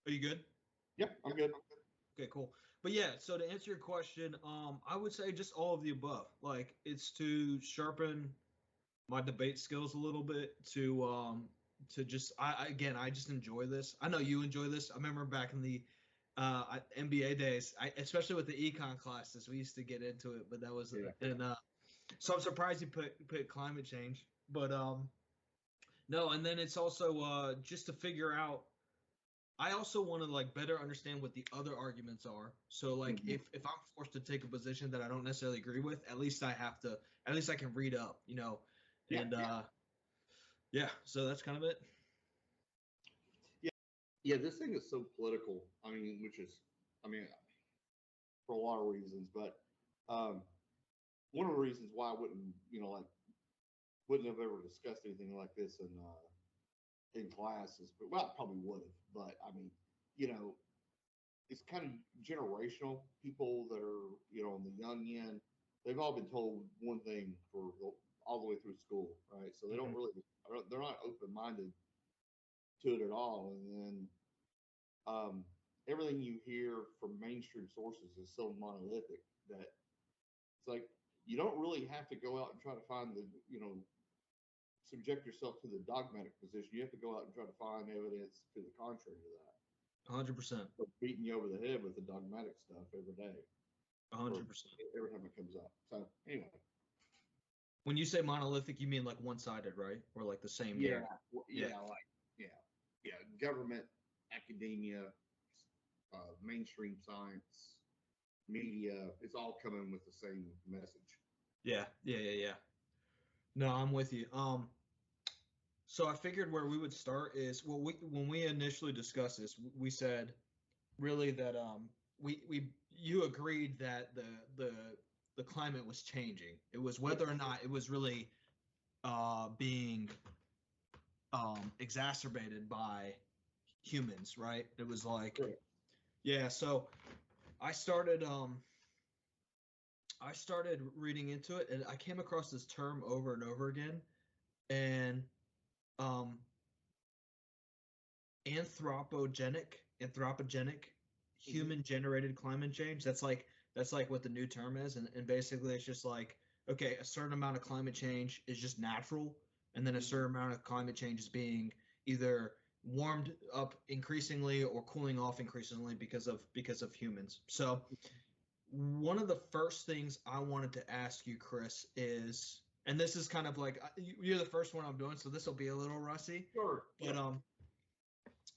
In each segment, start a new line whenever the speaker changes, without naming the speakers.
Are you good?
Yep, I'm good.
Okay, cool. But yeah, so to answer your question, I would say just all of the above. Like, it's to sharpen my debate skills a little bit, to just again, I just enjoy this. I know you enjoy this. I remember back in the MBA days, especially with the econ classes, we used to get into it. But that was
Yeah.
so I'm surprised you put climate change. But no, and then it's also just to figure out. I also want to like better understand what the other arguments are. So like
Mhm.
if I'm forced to take a position that I don't necessarily agree with, at least I have to at least I can read up,
Yeah.
And yeah, so that's kind of it.
Yeah. Yeah. This thing is so political. I mean, I mean, for a lot of reasons, but um, one of the reasons why I wouldn't, wouldn't have ever discussed anything like this in classes, but well, I probably would have. But I mean, you know, it's kind of generational. People that are, on the young end, they've all been told one thing all the way through school, right? So they don't
Mhm.
really, they're not open minded to it at all. And then um, everything you hear from mainstream sources is so monolithic that it's like you don't really have to go out and try to find subject yourself to the dogmatic position. You have to go out and try to find evidence to the contrary to that.
100%.
But beating you over the head with the dogmatic stuff every day or
100%.
every time it comes up. So anyway,
When you say monolithic, you mean like one-sided, right? Or like the same
yeah,
narrative. Yeah.
yeah, yeah, yeah. Government, academia, mainstream science, media, it's all coming with the same message.
Yeah. Yeah, yeah, yeah. No, I'm with you. So I figured where we would start is, well, when we initially discussed this, we said really that we you agreed that the climate was changing. It was
Yeah,
whether or not it was really being exacerbated by humans, right? It was like,
correct.
yeah. So I started reading into it, and I came across this term over and over again, and um anthropogenic
Mm-hmm.
human generated climate change. That's like what the new term is, and basically it's just like, okay, a certain amount of climate change is just natural, and then a
Mm-hmm.
certain amount of climate change is being either warmed up increasingly or cooling off increasingly because of humans. So one of the first things I wanted to ask you, Chris, is, and this is kind of like, you're the first one I'm doing, so this will be a little rusty,
Sure.
but
Yeah.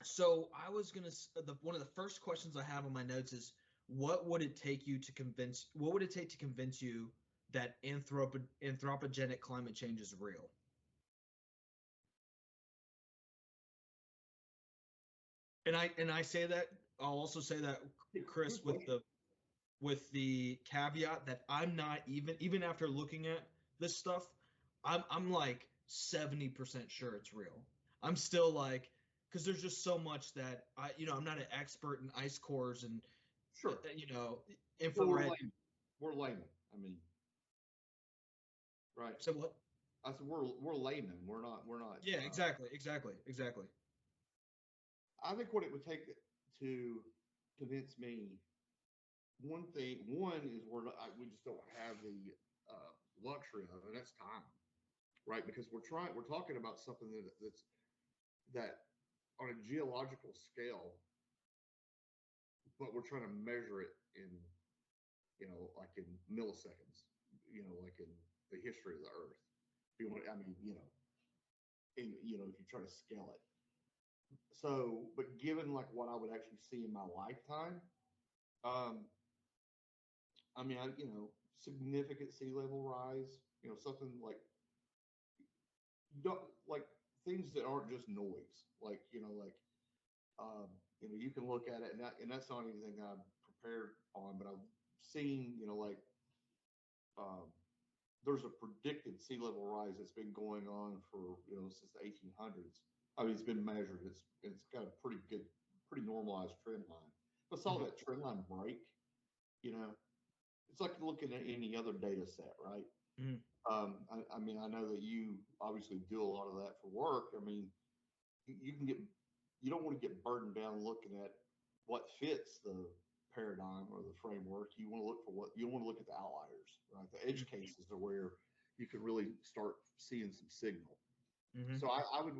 so I was gonna one of the first questions I have on my notes is, what would it take to convince you that anthropogenic climate change is real? And I say that, I'll also say that,
Good
Chris,
question.
with the caveat that I'm not, even after looking at this stuff, I'm like 70% sure it's real. I'm still like, because there's just so much that I'm not an expert in ice cores and
Sure. Well, we're
infrared.
laymen. We're laymen. I mean, right.
So what?
I said we're laymen. We're not.
Yeah, exactly.
I think what it would take to convince me, one is we just don't have the luxury of it. That's time, right? Because we're talking about something that on a geological scale, but we're trying to measure it in, like in milliseconds, like in the history of the Earth. If you want, I mean, if you try to scale it. So, but given like what I would actually see in my lifetime, um, I mean, significant sea level rise, something like things that aren't just noise, you can look at it, and that's not anything I'm prepared on, but I've seen, um, there's a predicted sea level rise that's been going on for, since the 1800s. I mean, it's been measured. It's got a pretty normalized trend line. But saw
Mhm.
that trend line break, you know, it's like looking at any other data set, right?
Mhm.
I mean, I know that you obviously do a lot of that for work. I mean, you can get you don't want to get burdened down looking at what fits the paradigm or the framework. You want to look for you want to look at the outliers, right? The edge cases are where you can really start seeing some signal.
Mm-hmm.
So I would,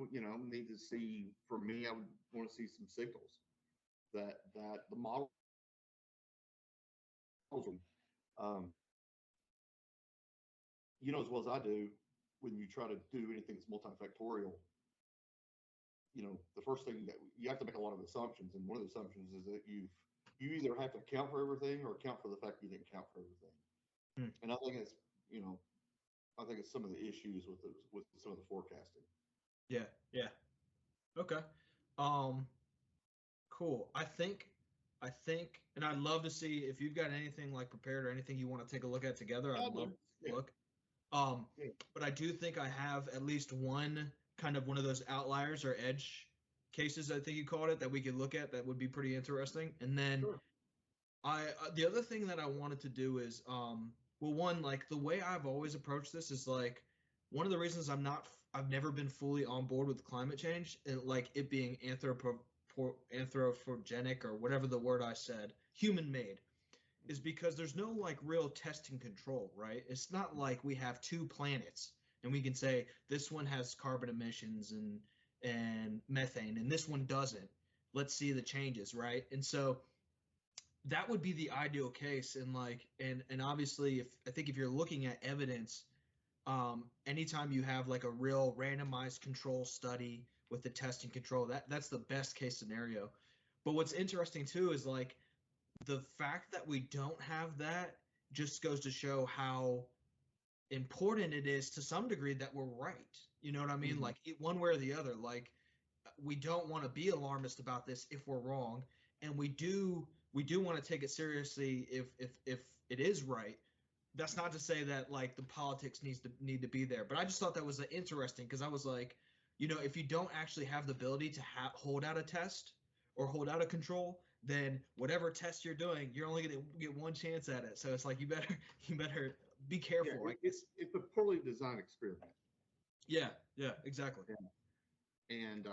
need to see, for me, I would want to see some signals that the models, as well as I do, when you try to do anything that's multifactorial, the first thing that you have to make a lot of assumptions, and one of the assumptions is that you either have to account for everything or account for the fact you didn't account for everything. And I think it's some of the issues with some of the forecasting.
Yeah. Okay. Cool. I think, and I'd love to see if you've got anything like prepared or anything you want to take a look at together. I'd love to look. But I do think I have at least one of those outliers or edge cases, I think you called it, that we could look at that would be pretty interesting. And then the other thing that I wanted to do is, one, like the way I've always approached this is like one of the reasons I've never been fully on board with climate change, and like it being anthropogenic or whatever the word I said, human made, is because there's no like real test and control, right? It's not like we have two planets and we can say this one has carbon emissions and methane and this one doesn't. Let's see the changes, right? And so that would be the ideal case. And like, and obviously, if you're looking at evidence, anytime you have like a real randomized control study with the test and control, that's the best case scenario. But what's interesting too is like the fact that we don't have that just goes to show how important it is to some degree that we're right. You know what I mean? Mm-hmm. Like one way or the other, like we don't want to be alarmist about this if we're wrong. And we do want to take it seriously if it is right. That's not to say that like the politics need to be there, but I just thought that was interesting because I was like, if you don't actually have the ability to hold out a test or hold out a control, then whatever test you're doing, you're only going to get one chance at it. So it's like you better be careful.
Yeah, it's a poorly designed experiment.
Yeah, exactly.
Yeah. And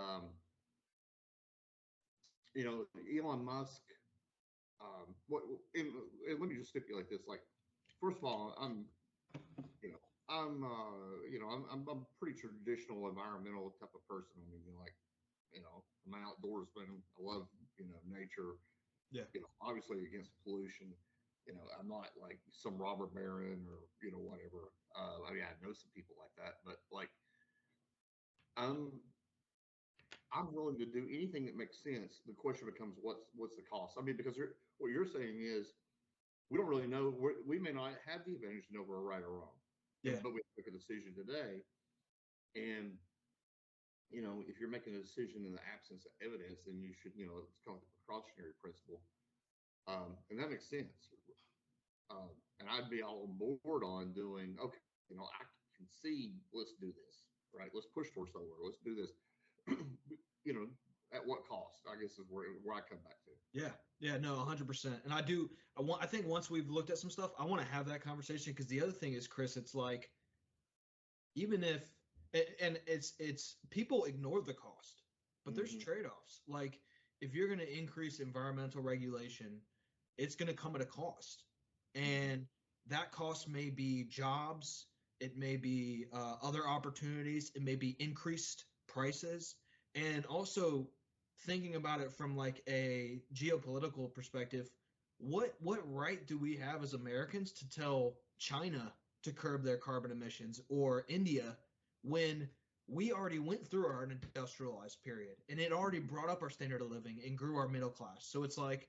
Elon Musk. And let me just stipulate this. Like, first of all, I'm a pretty traditional environmental type of person. I mean, I'm an outdoorsman. I love, nature.
Yeah.
Obviously against pollution. I'm not like some robber baron or, whatever. I mean, I know some people like that, but like, I'm willing to do anything that makes sense. The question becomes, what's the cost? I mean, because what you're saying is, we don't really know. We may not have the advantage to know we're right or wrong.
Yeah.
But we make a decision today, and if you're making a decision in the absence of evidence, then you should, it's called the precautionary principle, and that makes sense. And I'd be all on board on doing, okay, I can see, let's do this, right? Let's push towards solar. Let's do this. At what cost? I guess is where I come back to.
Yeah, no, 100%. And I think once we've looked at some stuff, I want to have that conversation because the other thing is, Chris, it's like, even if, and it's people ignore the cost, but there's trade-offs. Like if you're going to increase environmental regulation, it's going to come at a cost. And that cost may be jobs. It may be other opportunities. It may be increased prices. And also thinking about it from like a geopolitical perspective, what right do we have as Americans to tell China to curb their carbon emissions or India when we already went through our industrialized period and it already brought up our standard of living and grew our middle class? So it's like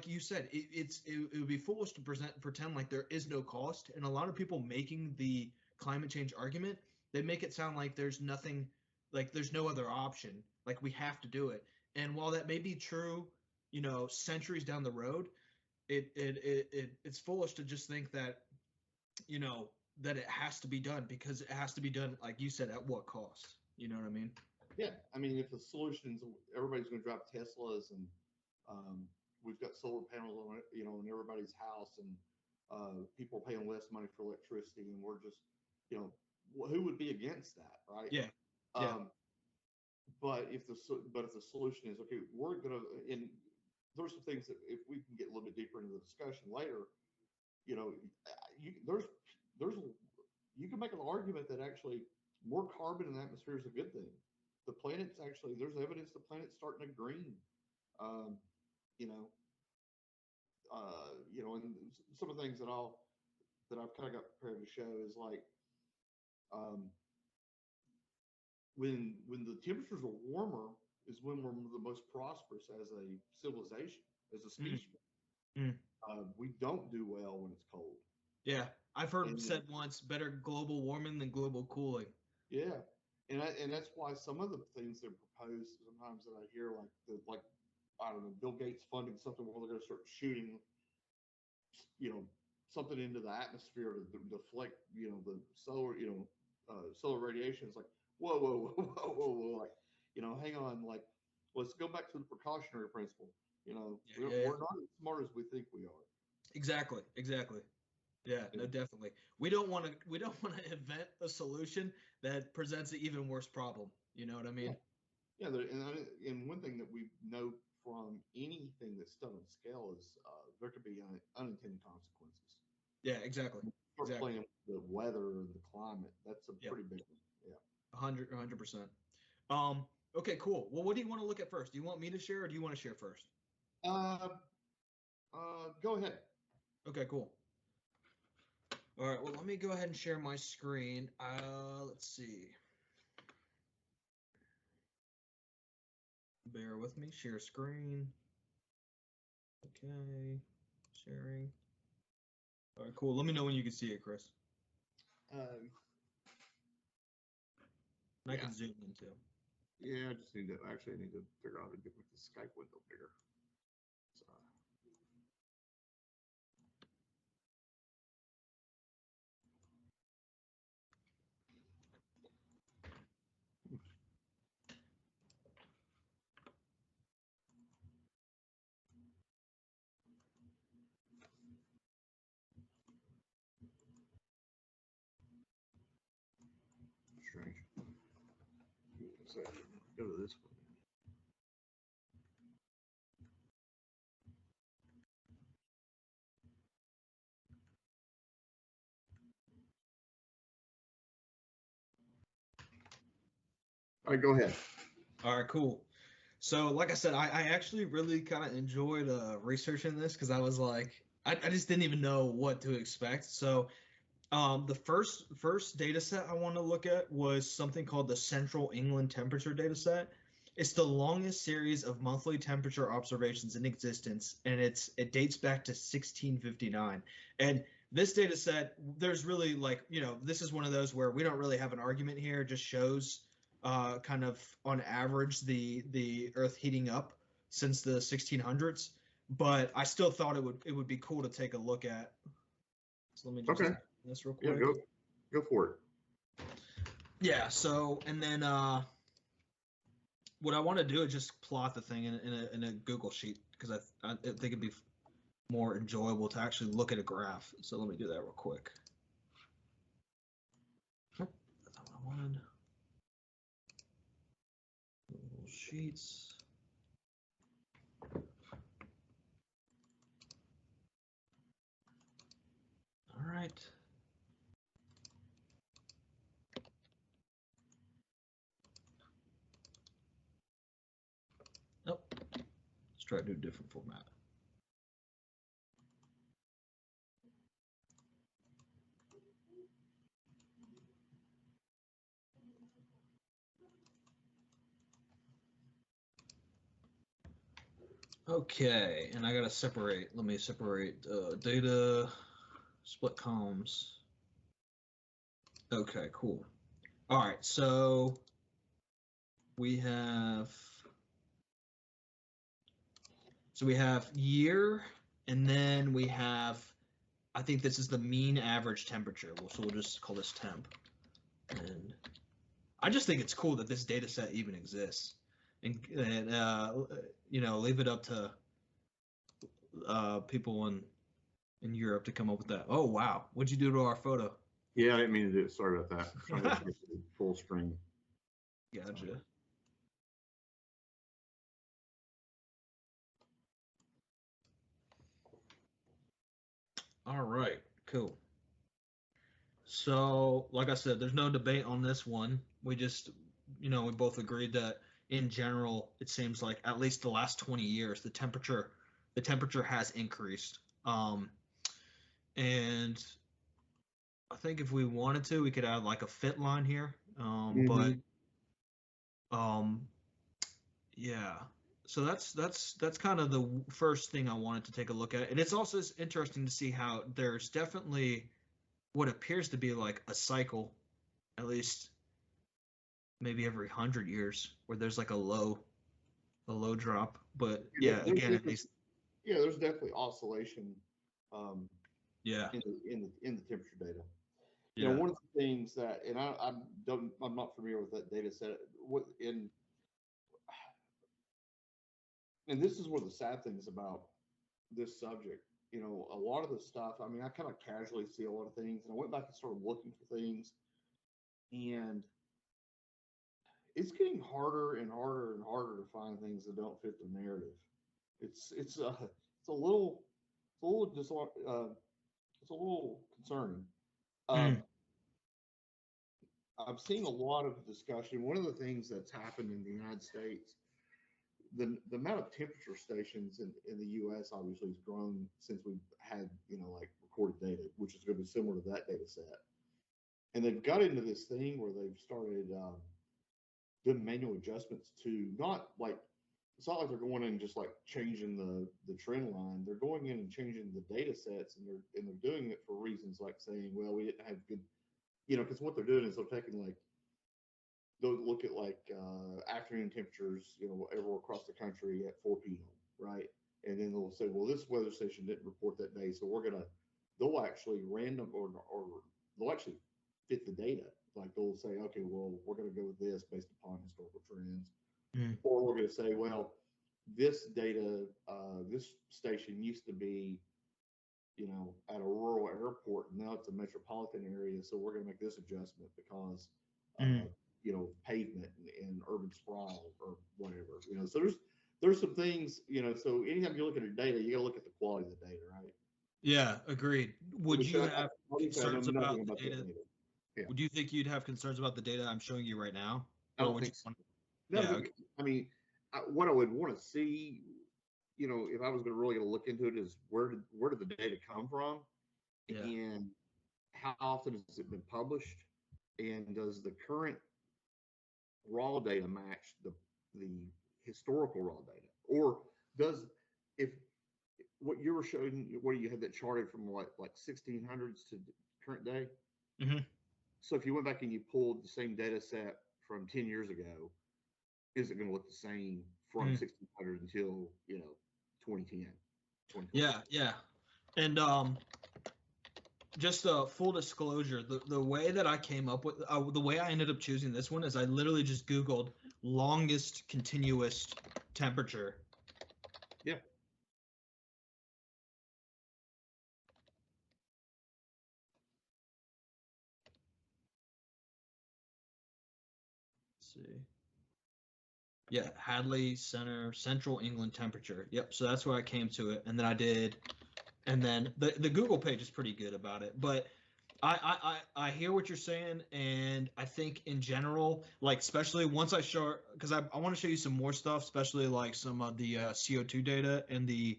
you said, it would be foolish to pretend like there is no cost. And a lot of people making the climate change argument, they make it sound like there's nothing, like there's no other option, like we have to do it. And while that may be true, centuries down the road, it's foolish to just think that, that it has to be done, because it has to be done, like you said, at what cost? You know what I mean?
Yeah. I mean, if the solutions, everybody's going to drive Teslas and we've got solar panels on it, in everybody's house, and people are paying less money for electricity, and we're just, who would be against that, right?
Yeah.
but if the solution is okay, we're gonna, and there's some things that if we can get a little bit deeper into the discussion later, there's you can make an argument that actually more carbon in the atmosphere is a good thing. The planet's actually, there's evidence the planet's starting to green. Um, you know, and some of the things that I've kind of got prepared to show is like, when the temperatures are warmer is when we're the most prosperous as a civilization, as a species. We don't do well when it's cold.
Yeah, I've heard said once, better global warming than global cooling.
Yeah, and that's why some of the things that are proposed sometimes that I hear, like I don't know, Bill Gates funding something where they're going to start shooting, something into the atmosphere to deflect, the solar radiation. It's like, whoa, like, hang on, like, let's go back to the precautionary principle. We're not as smart as we think we are.
Exactly. Yeah, no, definitely. We don't want to invent a solution that presents an even worse problem. You know what I mean?
Yeah, and one thing that we know from anything that's done on scale is there could be unintended consequences.
Yeah, exactly.
Playing with the weather and the climate, that's a pretty big one. Yeah,
100%. Okay, cool. Well, what do you want to look at first? Do you want me to share, or do you want to share first?
Go ahead.
Okay, cool. All right, well, let me go ahead and share my screen. Let's see. Bear with me. Share screen. Okay, sharing. All right, cool. Let me know when you can see it, Chris. I can zoom in too.
Yeah, I just need to figure out how to get the Skype window bigger. Strange. So go to this one. All right, go ahead.
All right, cool. So, like I said, I actually really kind of enjoyed researching this because I was like, I just didn't even know what to expect. So, the first data set I want to look at was something called the Central England Temperature Data Set. It's the longest series of monthly temperature observations in existence, and it dates back to 1659. And this data set, there's really this is one of those where we don't really have an argument here. It just shows kind of on average the Earth heating up since the 1600s. But I still thought it would be cool to take a look at. So let me just this real quick.
Yeah, go for it.
Yeah. So and then what I want to do is just plot the thing in a Google sheet because I think it'd be more enjoyable to actually look at a graph. So let me do that real quick. That's not what I wanted. Google Sheets. All right. Nope. Let's try to do a different format. Okay, and I gotta separate. Let me separate data, split columns. Okay, cool. All right, so we have year, and then we have, I think this is the mean average temperature. So we'll just call this temp. And I just think it's cool that this data set even exists. And leave it up to people in Europe to come up with that. Oh wow, what'd you do to our photo?
Yeah, I didn't mean to do it. Sorry about that. I'm trying to full screen.
Gotcha. All right, cool. So, like I said, there's no debate on this one. We just, we both agreed that in general, it seems like at least the last 20 years, the temperature has increased. And I think if we wanted to, we could add like a fit line here. But
Mm-hmm.
um, yeah. So that's kind of the first thing I wanted to take a look at, and it's also interesting to see how there's definitely what appears to be like a cycle, at least maybe every 100 years, where there's like a low drop. But yeah,
There's
again, at
definitely,
least
yeah, there's definitely oscillation um,
yeah,
in the temperature data.
yeah,
One of the things that, and I'm not familiar with that data set. What in And this is one of the sad things about this subject. A lot of the stuff. I mean, I kind of casually see a lot of things, and I went back and started looking for things, and it's getting harder and harder and harder to find things that don't fit the narrative. It's a little it's a little concerning. Um,
mm,
I've seen a lot of discussion. One of the things that's happened in the United States, the amount of temperature stations in the U.S. obviously has grown since we've had like recorded data, which is going to be similar to that data set. And they've got into this thing where they've started doing manual adjustments to not like it's not like they're going in and just like changing the trend line. They're going in and changing the data sets, and they're doing it for reasons like saying, well, we didn't have good, because what they're doing is they're taking like they'll look at like afternoon temperatures, everywhere across the country at 4 p.m. right, and then they'll say, well, this weather station didn't report that day, so they'll actually random or they'll actually fit the data. Like they'll say, okay, well, we're going to go with this based upon historical trends,
mm,
or we're going to say, well, this data, this station used to be, at a rural airport, and now it's a metropolitan area, so we're going to make this adjustment because,
mm.
uh, pavement and urban sprawl or whatever. So there's some things, so anytime you look at your data, you got to look at the quality of the data, right?
Yeah, agreed. Would
Which
you have
obviously I know
concerns
nothing
about the
about that
data?
data. Yeah,
Would you think you'd have concerns about the data I'm showing you right now,
I
or
don't
would you
think so.
want?
No,
Yeah, okay.
I mean, what I would want to see, if I was going to really look into it, is where did the data come from,
Yeah.
and how often has it been published, and does the current raw data match the historical raw data, or does if what you were showing, what you had that charted from what like 1600s to current day.
Hmm.
So if you went back and you pulled the same data set from 10 years ago, is it going to look the same from
Mm.
1600 until 2010, 2020?
Yeah, yeah. And just full disclosure, the way that I came up with the way I ended up choosing this one is I literally just Googled longest continuous temperature.
Yeah.
Let's see. Yeah, Hadley Center, Central England temperature. Yep. So that's where I came to it, and then I did, and then the Google page is pretty good about it. But I hear what you're saying, and I think in general, like especially once I show, because I want to show you some more stuff, especially like some of the CO2 data and the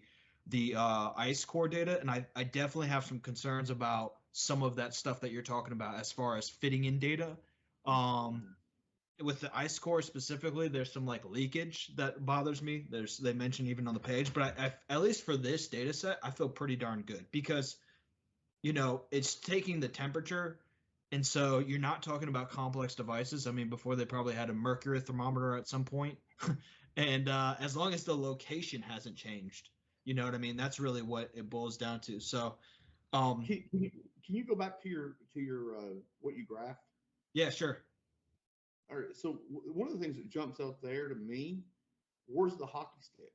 ice core data, and I definitely have some concerns about some of that stuff that you're talking about as far as fitting in data. Um,
Mm-hmm.
with the ice core specifically, there's some like leakage that bothers me. They mention even on the page, but at least for this data set, I feel pretty darn good because it's taking the temperature, and so you're not talking about complex devices. I mean, before they probably had a mercury thermometer at some point, and as long as the location hasn't changed, you know what I mean. That's really what it boils down to. So, um,
Can you go back to your what you graphed?
yeah, sure.
All right. So one of the things that jumps out there to me, where's the hockey stick?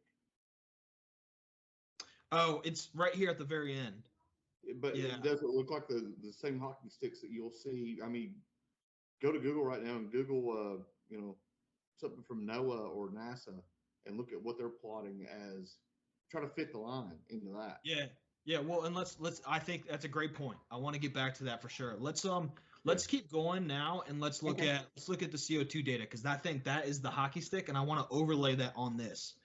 Oh, it's right here at the very end.
But
Yeah.
it doesn't look like the same hockey sticks that you'll see. I mean, go to Google right now and Google, something from NOAA or NASA, and look at what they're plotting as try to fit the line into that.
Yeah. Yeah, well, and let's I think that's a great point. I want to get back to that for sure. Let's keep going now and let's look at the CO2 data because I think that is the hockey stick and I want to overlay that on this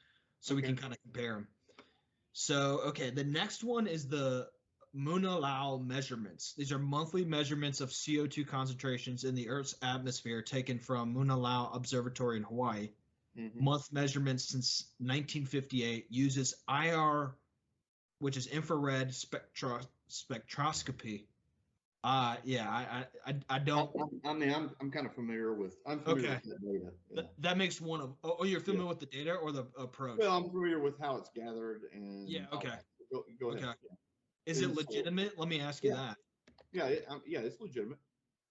so we can kind of compare them. So, okay, the next one is the Mauna Loa Measurements. These are monthly measurements of CO2 concentrations in the Earth's atmosphere taken from Mauna Loa Observatory in Hawaii. Month measurements since 1958 uses IR, which is infrared spectroscopy. Yeah, I don't.
I mean, I'm kind of familiar with. I'm familiar with that data. Yeah.
That makes one of. Oh, you're familiar with the data or the approach?
Well, I'm familiar with how it's gathered and.
Yeah. Okay.
Go ahead.
Okay. Yeah. Is it legitimate? Let me ask you that.
Yeah. Yeah, it's legitimate.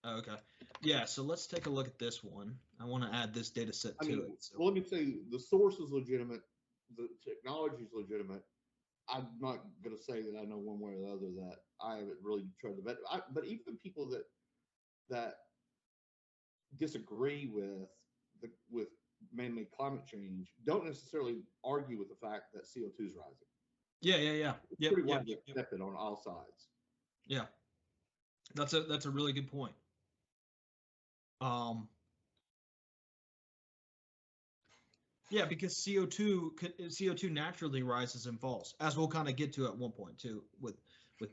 Okay. Yeah. So let's take a look at this one. I want to add this data set to it. So.
Well, let me say the source is legitimate. The technology is legitimate. I'm not going to say that I know one way or the other that I haven't really tried to vet. But even people that disagree with man-made climate change don't necessarily argue with the fact that CO2 is rising.
Yeah.
It's pretty widely accepted on all sides.
Yeah, that's a really good point. Yeah, because CO2 naturally rises and falls, as we'll kind of get to at one point too with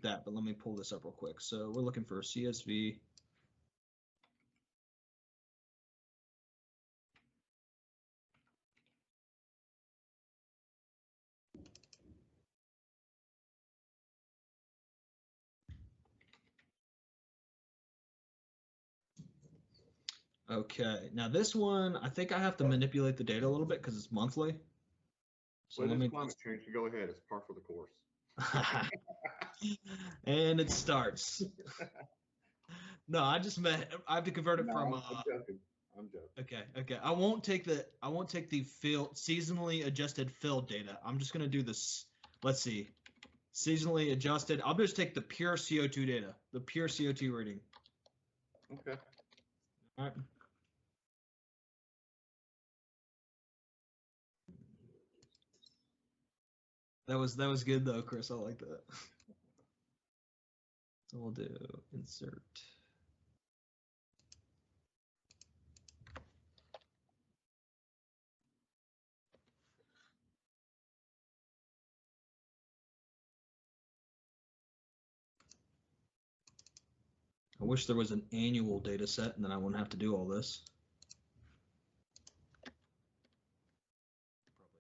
that. But let me pull this up real quick. So we're looking for CSV. Okay, now this one, I think I have to manipulate the data a little bit because it's monthly.
So let me climate change. Go ahead, it's par for the course.
And it starts. No, I just meant I have to convert it from.
I'm joking. I'm joking.
Okay. I won't take the seasonally adjusted fill data. I'm just gonna do this. Let's see, seasonally adjusted. I'll just take the pure CO2 data, the pure CO2 reading.
Okay.
All right. That was good though, Chris. I like that. So we'll do insert. I wish there was an annual data set and then I wouldn't have to do all this.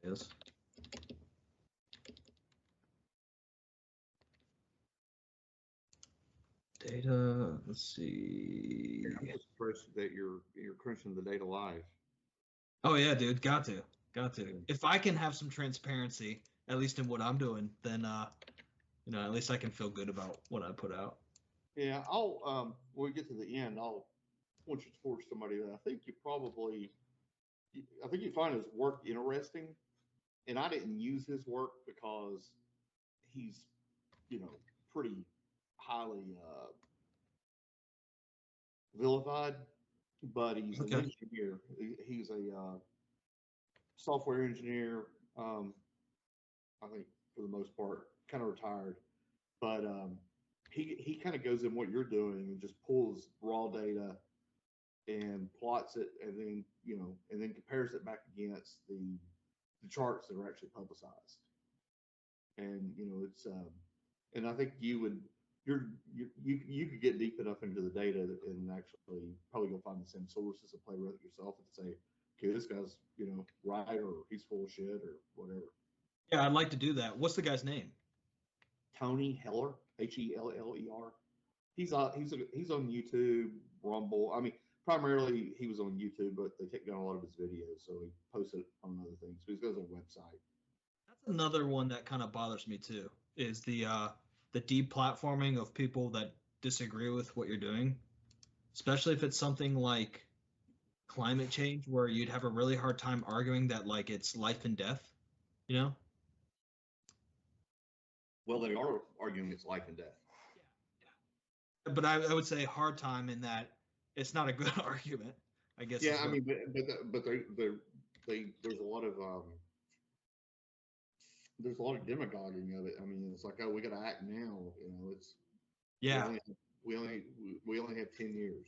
Probably is. Data, let's see.
I'm just impressed that you're crunching the data live.
Oh yeah, dude, got to. If I can have some transparency, at least in what I'm doing, then at least I can feel good about what I put out.
Yeah, I'll when we get to the end, I'll point you towards somebody that I think you find his work interesting. And I didn't use his work because he's, pretty highly vilified, but he's an engineer. He's a software engineer. I think for the most part, kind of retired, but he kind of goes in what you're doing and just pulls raw data and plots it, and then compares it back against the charts that are actually publicized. And it's and I think you could get deep enough into the data and actually probably go find the same sources and play with it yourself and say, okay, this guy's right, or he's full of shit or whatever.
Yeah, I'd like to do that. What's the guy's name?
Tony Heller, Heller. He's on YouTube, Rumble. I mean, primarily he was on YouTube, but they take down a lot of his videos, so he posted it on other things. So he's got his own website.
That's another one that kind of bothers me too. Is the deplatforming of people that disagree with what you're doing, especially if it's something like climate change, where you'd have a really hard time arguing that like it's life and death.
Well, they are arguing it's life and death.
Yeah. But I would say hard time in that it's not a good argument, I guess.
Yeah, I mean, but there's a lot of there's a lot of demagoguing of it. I mean, it's like, oh, we got to act now. You know, it's
Yeah,
we only have 10 years.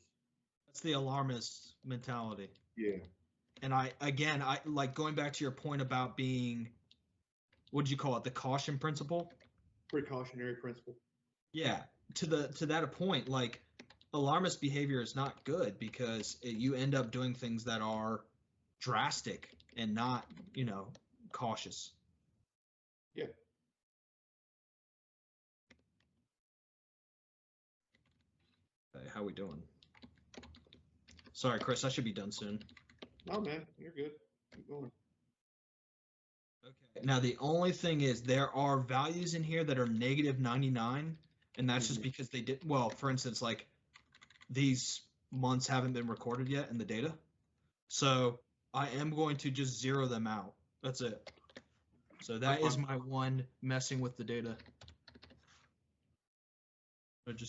that's the alarmist mentality.
Yeah.
And I like going back to your point about being, what did you call it, the caution principle?
Precautionary principle.
Yeah, to that point, like alarmist behavior is not good because you end up doing things that are drastic and not, cautious.
Yeah.
Okay, how we doing? Sorry, Chris, I should be done soon.
No, man, you're good. Keep going.
Okay. Now the only thing is there are values in here that are negative 99, and that's just because they did well. For instance, like these months haven't been recorded yet in the data, so I am going to just zero them out. That's it. So that is my one messing with the data.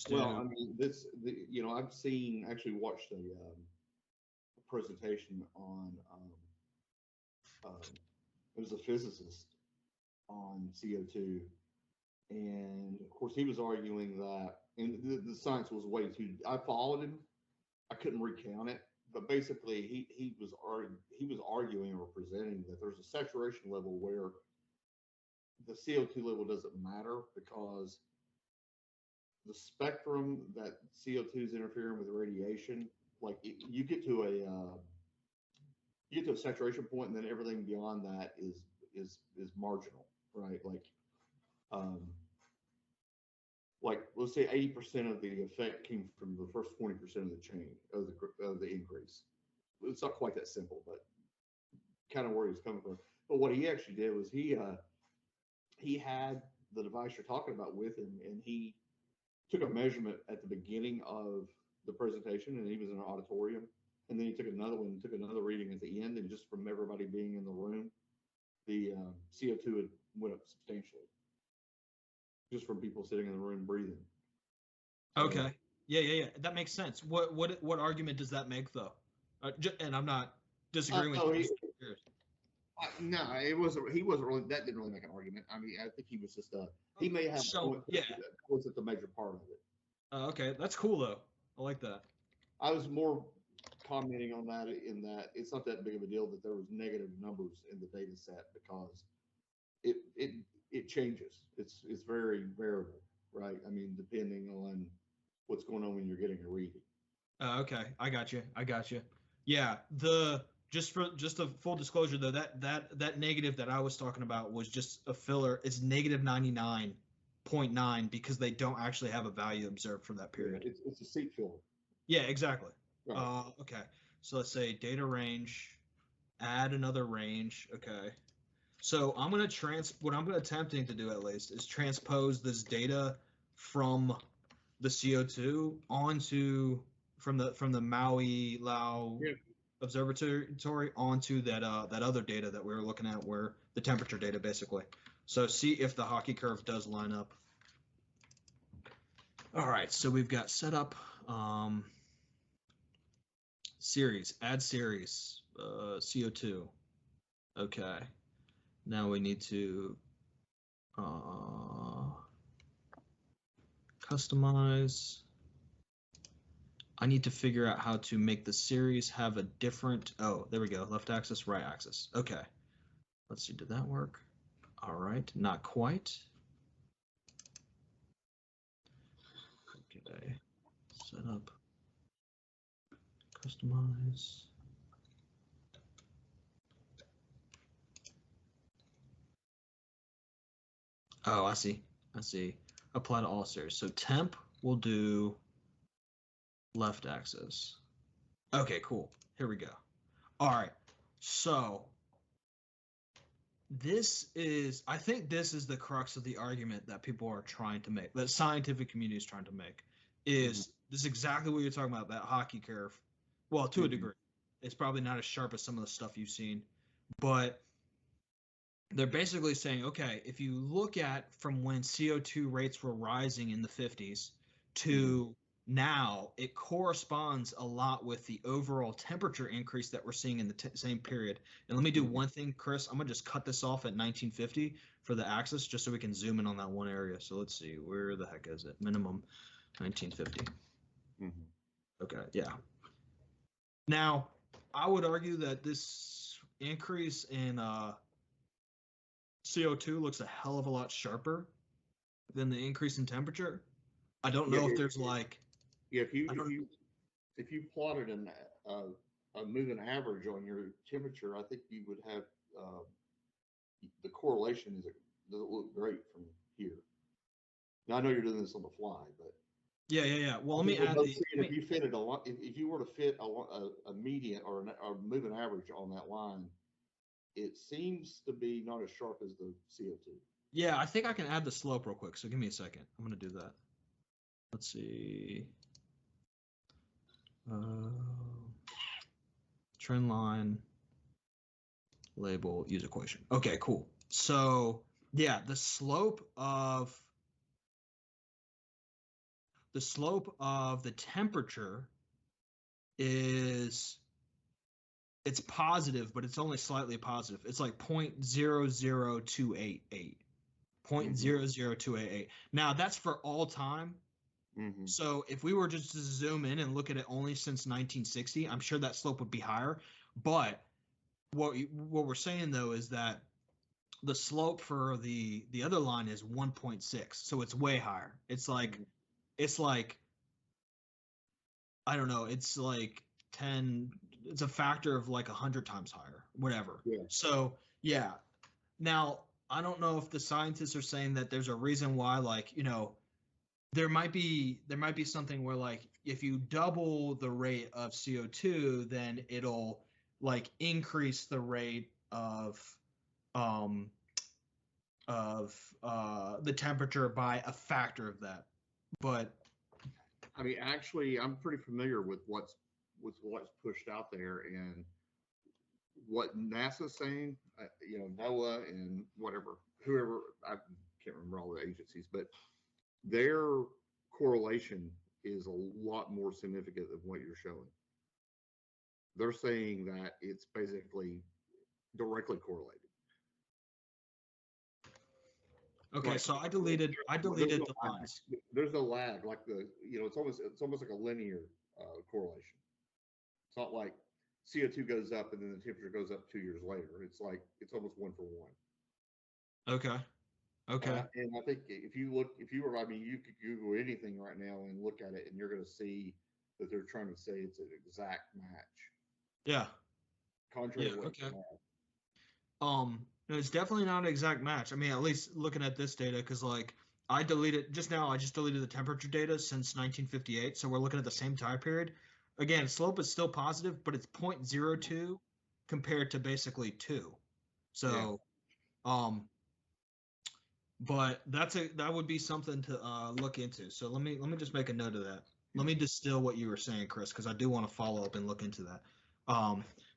Well, I mean, I've actually watched a presentation on, it was a physicist on CO2. And of course, he was arguing that, and the science was way too, I followed him. I couldn't recount it, but basically he was arguing or presenting that there's a saturation level where the CO2 level doesn't matter because the spectrum that CO2 is interfering with radiation, like you get to a saturation point, and then everything beyond that is marginal, right? Like let's say 80% of the effect came from the first 20% of the change of the increase. It's not quite that simple, but kind of where he's coming from. But what he actually did was he had the device you're talking about with him, and he took a measurement at the beginning of the presentation, and he was in an auditorium, and then he took another one, took another reading at the end, and just from everybody being in the room, the CO2 went up substantially, just from people sitting in the room breathing.
Okay. Yeah. That makes sense. What argument does that make, though? And I'm not disagreeing with you.
No, it wasn't. He wasn't really. That didn't really make an argument. I mean, I think he was just he may have.
Yeah.
Was it the major part of it?
Okay, that's cool though. I like that.
I was more commenting on that in that it's not that big of a deal that there was negative numbers in the data set because it changes. It's very variable, right? I mean, depending on what's going on when you're getting a reading.
Okay, I got you. Yeah, just a full disclosure though, that negative that I was talking about was just a filler. It's negative 99.9 because they don't actually have a value observed for that period.
Yeah, it's a seat filler.
Yeah, exactly.
Right.
Okay, so let's say data range, add another range. Okay, so what I'm attempting to do at least is transpose this data from the CO2 onto from the Mauna Loa Observatory onto that other data that we were looking at, where the temperature data basically. So see if the hockey curve does line up. All right, so we've got set up series, add series, CO2. Okay, now we need to customize. I need to figure out how to make the series have a different, there we go, left axis, right axis. Okay, let's see, did that work? All right, not quite. Okay, set up, customize. Oh, I see. Apply to all series. So temp will do left axis. Okay, cool. Here we go. All right. So I think this is the crux of the argument that people are trying to make, that scientific community is trying to make, is this is exactly what you're talking about, that hockey curve. Well, to a degree. It's probably not as sharp as some of the stuff you've seen, but they're basically saying, okay, if you look at from when CO2 rates were rising in the 50s to now, it corresponds a lot with the overall temperature increase that we're seeing in the same period. And let me do one thing, Chris. I'm going to just cut this off at 1950. for the axis, just so we can zoom in on that one area. So let's see, where the heck is it? Minimum 1950. Okay, yeah. Now, I would argue that this increase in CO2 looks a hell of a lot sharper than the increase in temperature. I don't know if there's like...
Yeah, if you plotted a moving average on your temperature, I think you would have the correlation doesn't look great from here. Now I know you're doing this on the fly, but
yeah. Well, let me add
if you fitted if you were to fit a median or a moving average on that line, it seems to be not as sharp as the CO2.
Yeah, I think I can add the slope real quick. So give me a second. I'm gonna do that. Let's see. Trend line, label, use equation. Okay, cool. So yeah, the slope of the temperature it's positive, but it's only slightly positive. It's like 0.00288. 0.00288. Now that's for all time. So if we were just to zoom in and look at it only since 1960, I'm sure that slope would be higher. But what we're saying though is that the slope for the other line is 1.6, so it's way higher. It's like I don't know. It's like 10. It's a factor of like 100 times higher, whatever.
Yeah.
So yeah. Now I don't know if the scientists are saying that there's a reason why, like, you know, there might be something where like if you double the rate of CO2, then it'll like increase the rate of the temperature by a factor of that. But
I mean, actually, I'm pretty familiar with what's pushed out there and what NASA's saying. You know, NOAA and whoever, I can't remember all the agencies, but their correlation is a lot more significant than what you're showing. They're saying that it's basically directly correlated.
Okay, like, so I deleted the lines.
There's a lag, like it's almost like a linear correlation. It's not like CO2 goes up and then the temperature goes up 2 years later. It's like it's almost 1 for 1.
Okay.
And I think you could Google anything right now and look at it, and you're going to see that they're trying to say it's an exact match.
Yeah.
Contrary to what you have.
It's definitely not an exact match. I mean, at least looking at this data, because like I just deleted the temperature data since 1958, so we're looking at the same time period. Again, slope is still positive, but it's 0.02 compared to basically 2. So, yeah. But that would be something to look into. So let me just make a note of that. Let me distill what you were saying, Chris, because I do want to follow up and look into that.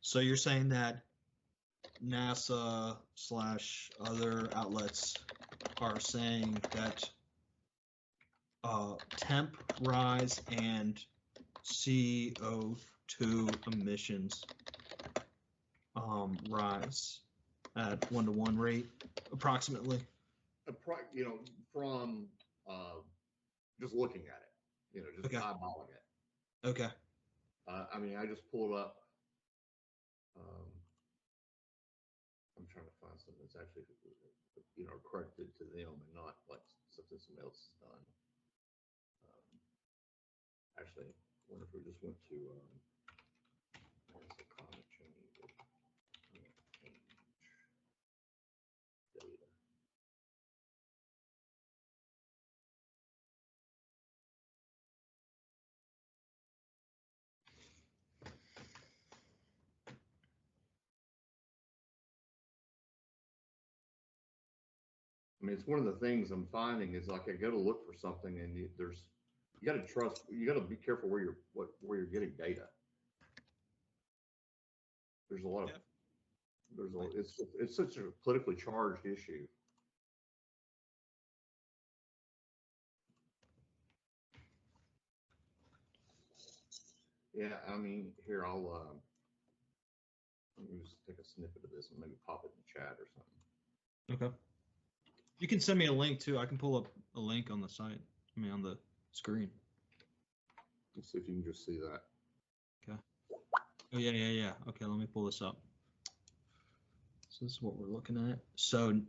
So you're saying that NASA / other outlets are saying that temp rise and CO2 emissions rise at 1-to-1 rate approximately.
From just looking at it, just eyeballing it.
Okay.
I mean, I just pulled up. I'm trying to find something that's actually, credited to them and not like something somebody else has done. Actually, I wonder if we just went to what's the climate change data. I mean, it's one of the things I'm finding is like I go to look for something and you got to trust, you got to be careful where you're getting data. There's a lot of, it's such a politically charged issue. Yeah, I mean, here let me just take a snippet of this and maybe pop it in the chat or something.
Okay. You can send me a link too. I can pull up a link on the site. I mean, on the screen.
Let's see if you can just see that.
Okay. Oh yeah. Okay, let me pull this up. So this is what we're looking at. So,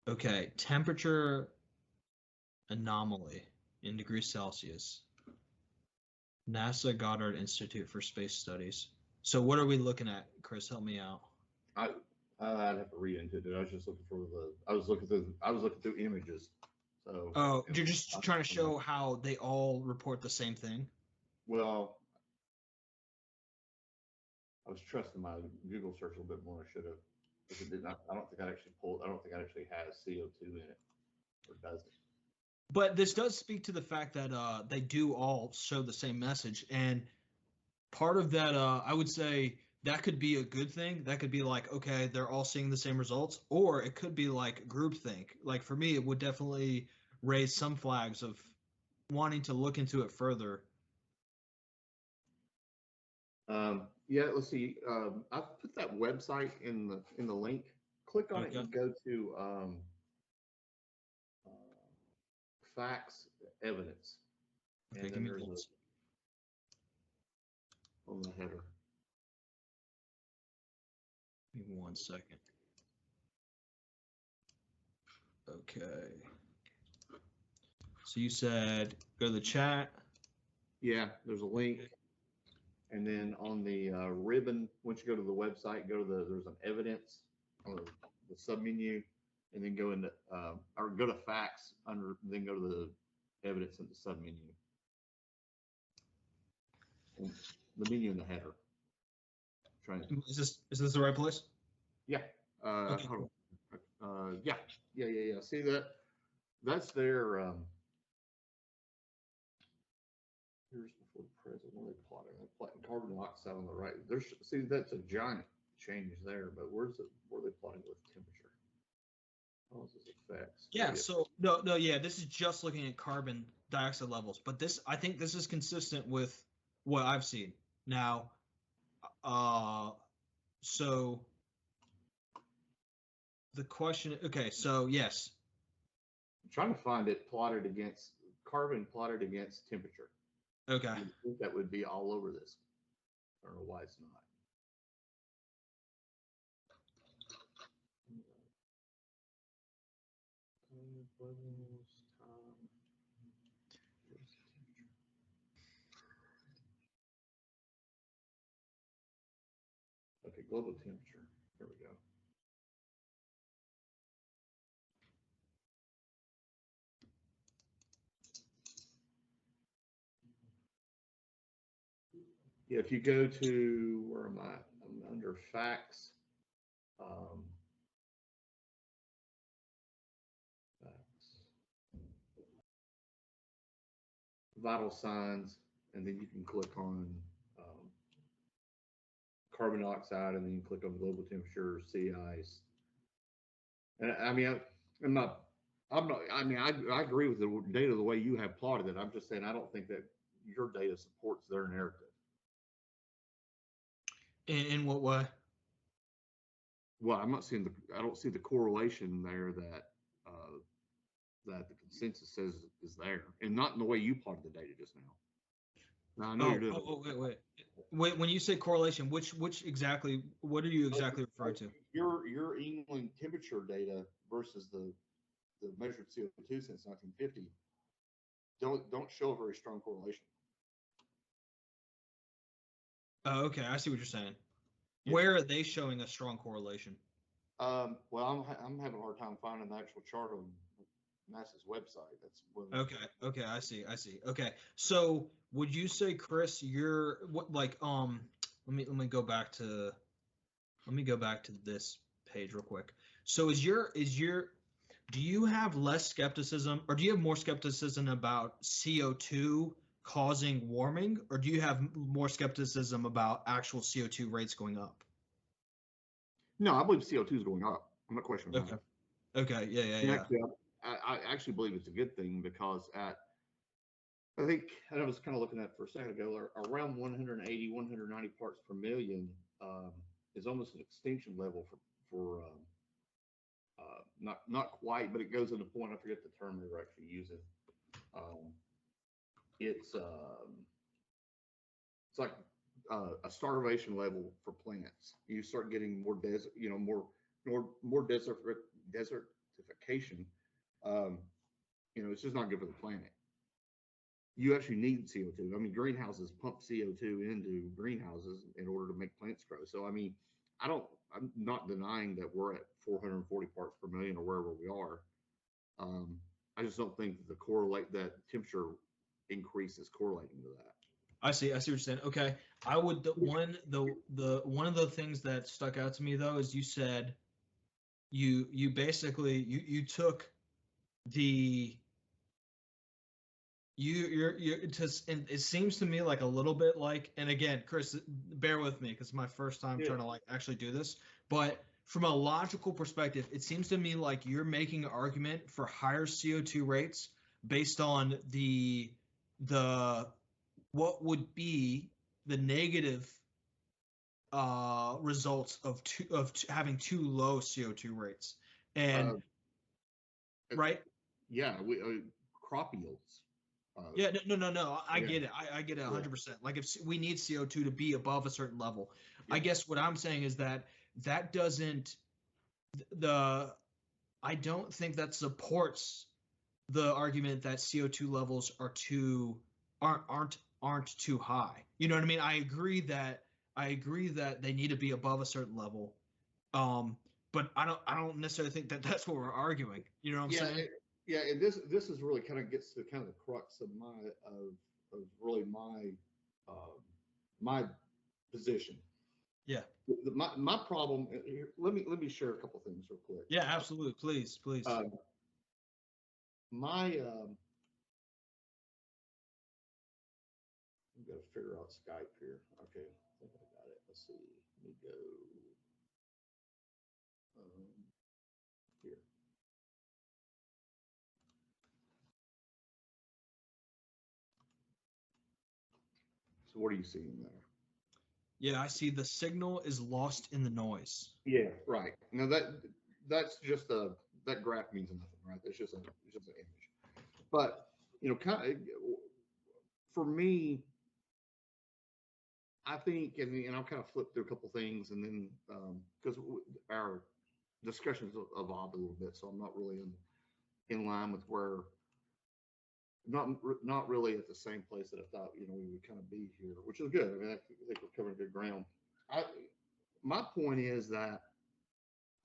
okay, temperature anomaly in degrees Celsius. NASA Goddard Institute for Space Studies. So what are we looking at, Chris? Help me out.
I'd have to read into it. I was just looking for I was looking through images. So.
Oh, you're just trying to show how they all report the same thing?
Well, I was trusting my Google search a little bit more. I should have. If it did not, I don't think it actually has CO2 in it, or does it?
But this does speak to the fact that they do all show the same message, and part of that, I would say that could be a good thing. That could be like, okay, they're all seeing the same results, or it could be like groupthink. Like for me, it would definitely raise some flags of wanting to look into it further.
Yeah, let's see. I've put that website in the link. Click on it and go to facts, evidence.
Okay,
and
give me
on the header.
Give me 1 second. Okay. So you said go to the chat.
Yeah, there's a link. And then on the ribbon, once you go to the website, there's an evidence on the submenu, and then go into or go to facts then go to the evidence in the submenu. And the menu in the header.
Is this the right place?
Yeah.
Okay.
Hold on. Yeah. See that? That's their here's before the present. What are they plotting? They're plotting carbon dioxide on the right. See, that's a giant change there, but where are they plotting with temperature? How does this affect?
Yeah, so no, yeah, this is just looking at carbon dioxide levels, but I think this is consistent with what I've seen. Now, so the question, okay, so yes.
I'm trying to find it plotted against carbon plotted against temperature.
Okay.
I think that would be all over this. I don't know why it's not. Okay, global temperature. Here we go. Yeah, if you go to, where am I? I'm under facts. Facts. Vital signs, and then you can click on carbon dioxide, and then you click on global temperature, sea ice. And I mean, I agree with the data the way you have plotted it. I'm just saying I don't think that your data supports their narrative.
In what way?
Well, I don't see the correlation there that that the consensus says is there, and not in the way you plotted the data just now. Now I know you're doing.
Wait. When you say correlation, which exactly? What are you exactly referring to?
Your England temperature data versus the measured CO2 since 1950 don't show a very strong correlation.
Oh, okay. I see what you're saying. Yeah. Where are they showing a strong correlation?
Well, I'm having a hard time finding the actual chart on NASA's website. That's
okay. I see. Okay. So would you say, Chris, you're what like let me go back to this page real quick. So do you have less skepticism, or do you have more skepticism about CO2 causing warming, or do you have more skepticism about actual CO2 rates going up?
No, I believe CO2 is going up. I'm not questioning that.
Okay. Yeah.
Actually, I actually believe it's a good thing, because I think, and I was kind of looking at it for a second ago, around 180, 190 parts per million is almost an extinction level for not quite, but it goes to the point. I forget the term they were actually using. It's like a starvation level for plants. You start getting more desert, more desertification. It's just not good for the planet. You actually need CO2. I mean, greenhouses pump CO2 into greenhouses in order to make plants grow. So, I mean, I'm not denying that we're at 440 parts per million or wherever we are. I just don't think that temperature increase is correlating to that.
I see what you're saying. Okay. One of the things that stuck out to me though is you said you basically you took the and it seems to me like a little bit like, and again, Chris, bear with me because it's my first time trying to like actually do this, but from a logical perspective, it seems to me like you're making an argument for higher CO2 rates based on the what would be the negative results of having too low CO2 rates, and right?
Yeah, crop yields.
No. I get it. I get it 100%. Like if we need CO2 to be above a certain level, I guess what I'm saying is that doesn't I don't think that supports the argument that CO2 levels aren't too high. You know what I mean? I agree that they need to be above a certain level. But I don't necessarily think that that's what we're arguing. You know what I'm saying?
Yeah, and this is really kind of gets to kind of the crux of my position.
Yeah.
My problem. Let me share a couple things real quick.
Yeah, absolutely. Please.
I've got to figure out Skype here. Okay, I think I got it. Let's see. Let me go here. So what are you seeing there?
Yeah, I see the signal is lost in the noise.
Yeah, right. Now that's just that graph means nothing, right? It's just an image. But kind of for me, I think, and I'll kind of flip through a couple things, and then because our discussions evolved a little bit, so I'm not really in line with where. Not really at the same place that I thought we would kind of be here, which is good. I mean, I think we're covering good ground. My point is that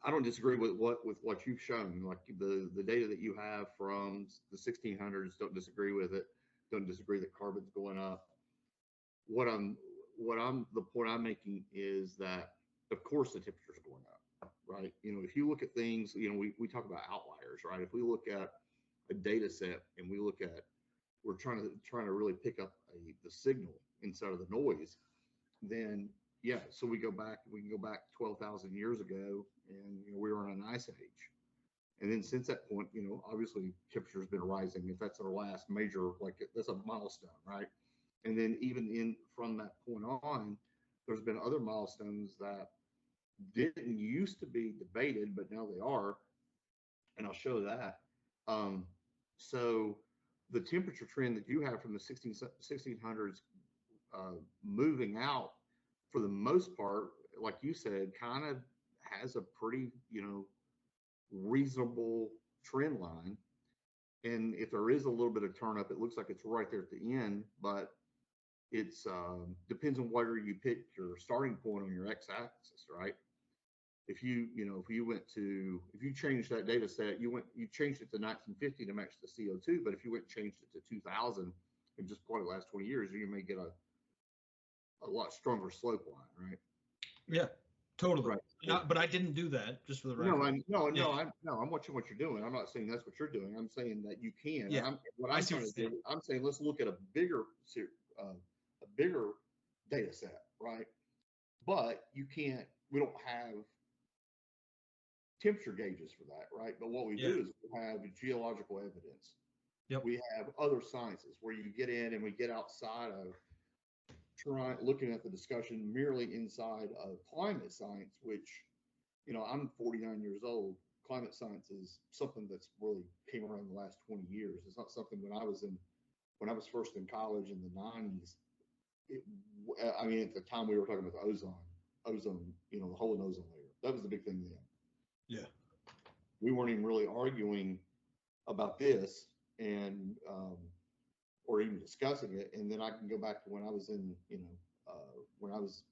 I don't disagree with what you've shown, like the data that you have from the 1600s. Don't disagree with it. Don't disagree that carbon's going up. The point I'm making is that of course the temperature's going up, right? If you look at things, we talk about outliers, right? If we look at a data set and we're trying to really pick up the signal instead of the noise, then so we can go back 12,000 years ago, and we were in an ice age, and then since that point, obviously temperature has been rising. If that's our last major, that's a milestone, right? And then even from that point on, there's been other milestones that didn't used to be debated, but now they are, and I'll show that. So the temperature trend that you have from the 1600s moving out, for the most part, like you said, kind of has a pretty, reasonable trend line. And if there is a little bit of turn up, it looks like it's right there at the end, but it's depends on whether you pick your starting point on your x-axis, right? If you changed that data set, you changed it to 1950 to match the CO2, but if you went and changed it to 2000 and just plotted the last 20 years, you may get a lot stronger slope line, right?
Yeah, totally.
Right.
But I didn't do that, just for the record.
I'm watching what you're doing. I'm not saying that's what you're doing. I'm saying that you can.
Yeah.
I'm saying let's look at a bigger data set, right? But we don't have temperature gauges for that, right? But what we do is we have geological evidence.
Yep.
We have other sciences where you get in and we get outside of looking at the discussion merely inside of climate science, which, I'm 49 years old. climate science is something that's really came around in the last 20 years. It's not something when I was first in college in the 90s. I mean, at the time we were talking about the ozone, the hole in ozone layer. That was the big thing then.
Yeah.
We weren't even really arguing about this and or even discussing it. And then I can go back to when I was in, when I was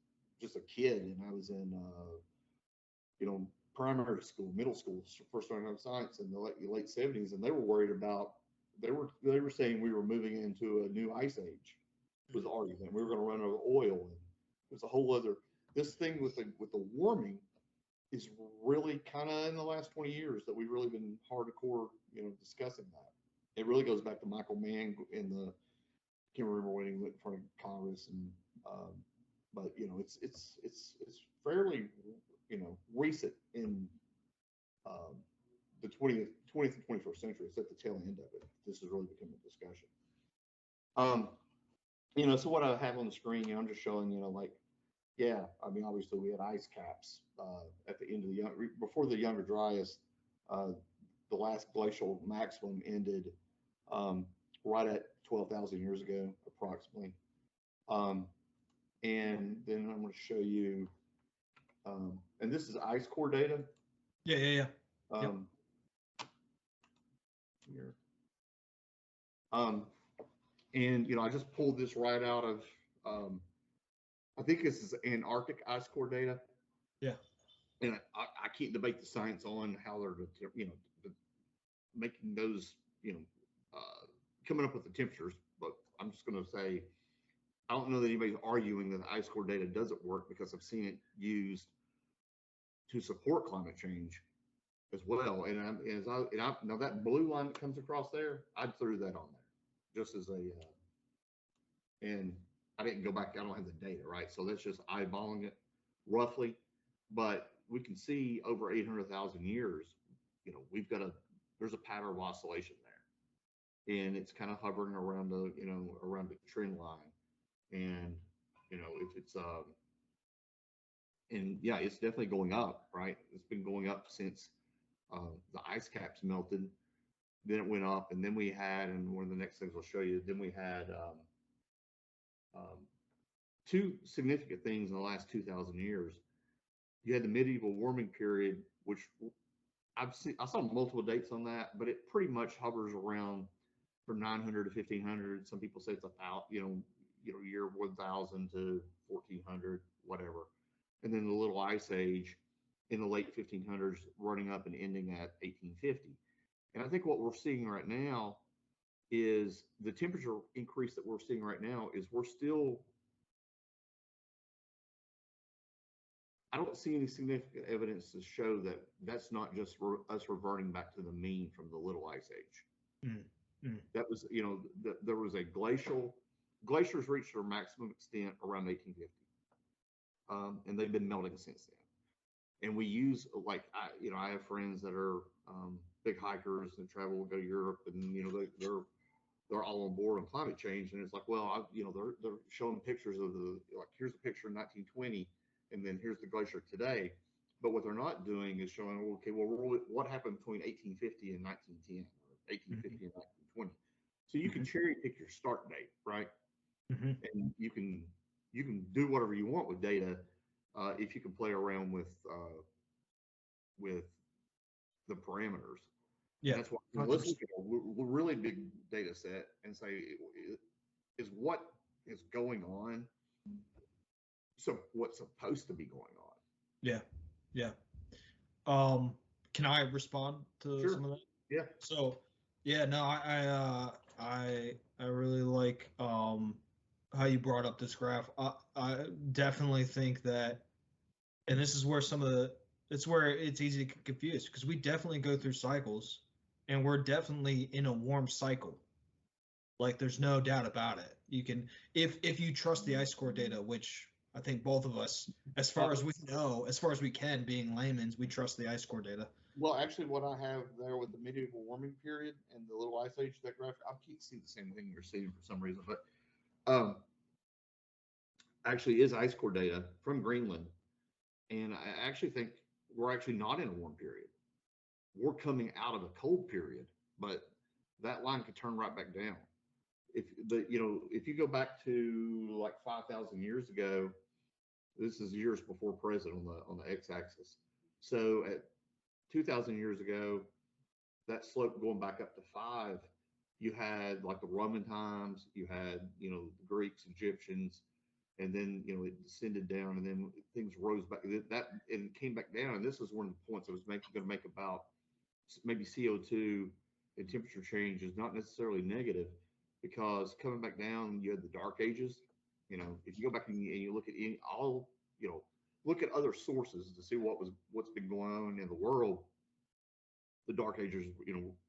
just a kid and I was in, primary school, middle school, first starting out science in the late 70s, and they were worried about, they were saying we were moving into a new ice age, was the argument. We were going to run out of oil, and there's a whole other, this thing with the warming is really kind of in the last 20 years that we've really been hardcore, discussing that. It really goes back to Michael Mann in the, I can't remember when he went in front of Congress, and but it's fairly recent in the 20th and 21st century. It's at the tail end of it. This has really become a discussion. So what I have on the screen, I'm just showing, I mean, obviously we had ice caps at the end of before the Younger Dryas. The last glacial maximum ended right at 12,000 years ago, approximately. And then I'm going to show you, and this is ice core data.
Yeah.
Here. And I just pulled this right out of, I think this is Antarctic ice core data.
Yeah.
And I can't debate the science on how they're, making those, coming up with the temperatures, but I'm just going to say, I don't know that anybody's arguing that the ice core data doesn't work, because I've seen it used to support climate change as well. And now that blue line that comes across there, I threw that on there just as a, and I didn't go back. I don't have the data, right? So that's just eyeballing it roughly, but we can see over 800,000 years, there's a pattern of oscillation there, and it's kind of hovering around the, around the trend line. And, if it's, and yeah, it's definitely going up, right? It's been going up since the ice caps melted. Then it went up, and then we had, and one of the next things I'll show you, then we had two significant things in the last 2,000 years. You had the medieval warming period, which I saw multiple dates on that, but it pretty much hovers around from 900 to 1500. Some people say it's about, year 1000 to 1400, whatever. And then the little ice age in the late 1500s, running up and ending at 1850. And I think what we're seeing right now is the temperature increase that we're seeing right now is I don't see any significant evidence to show that that's not just us reverting back to the mean from the little ice age. That was, there was a glaciers reached their maximum extent around 1850. And they've been melting since then. And we use, I have friends that are big hikers and travel, go to Europe, and they're all on board on climate change. And it's like, well, they're showing pictures of here's a picture in 1920, and then here's the glacier today. But what they're not doing is showing, okay, well, what happened between 1850 and 1910, or 1850 and 1920. So you can cherry pick your start date, right? And you can do whatever you want with data if you can play around with the parameters. Yeah, and that's why let's look at a really big data set and say, is what is going on, so what's supposed to be going on?
Yeah. Can I respond to some of that?
Yeah.
So, yeah, no, I really like how you brought up this graph. I definitely think that, and this is where it's where it's easy to get confused, because we definitely go through cycles, and we're definitely in a warm cycle. Like, there's no doubt about it. You can, if you trust the ice core data, which I think both of us, as far as we know, as far as we can, being laymen's, we trust the ice core data.
Well, actually, what I have there with the medieval warming period and the little ice age, that graph, I can't see the same thing you're seeing for some reason, but actually is ice core data from Greenland. And I actually think we're actually not in a warm period. we're coming out of a cold period, but that line could turn right back down. If you go back to like 5,000 years ago, this is years before present on the x-axis. So at 2,000 years ago, that slope going back up to 5, you had like the Roman times, you had, the Greeks, Egyptians, and then, it descended down, and then things rose back, and came back down. And this is one of the points I was going to make about maybe CO2 and temperature change is not necessarily negative, because coming back down, you had the dark ages. If you go back and you look at look at other sources to see what's been going on in the world, the dark ages,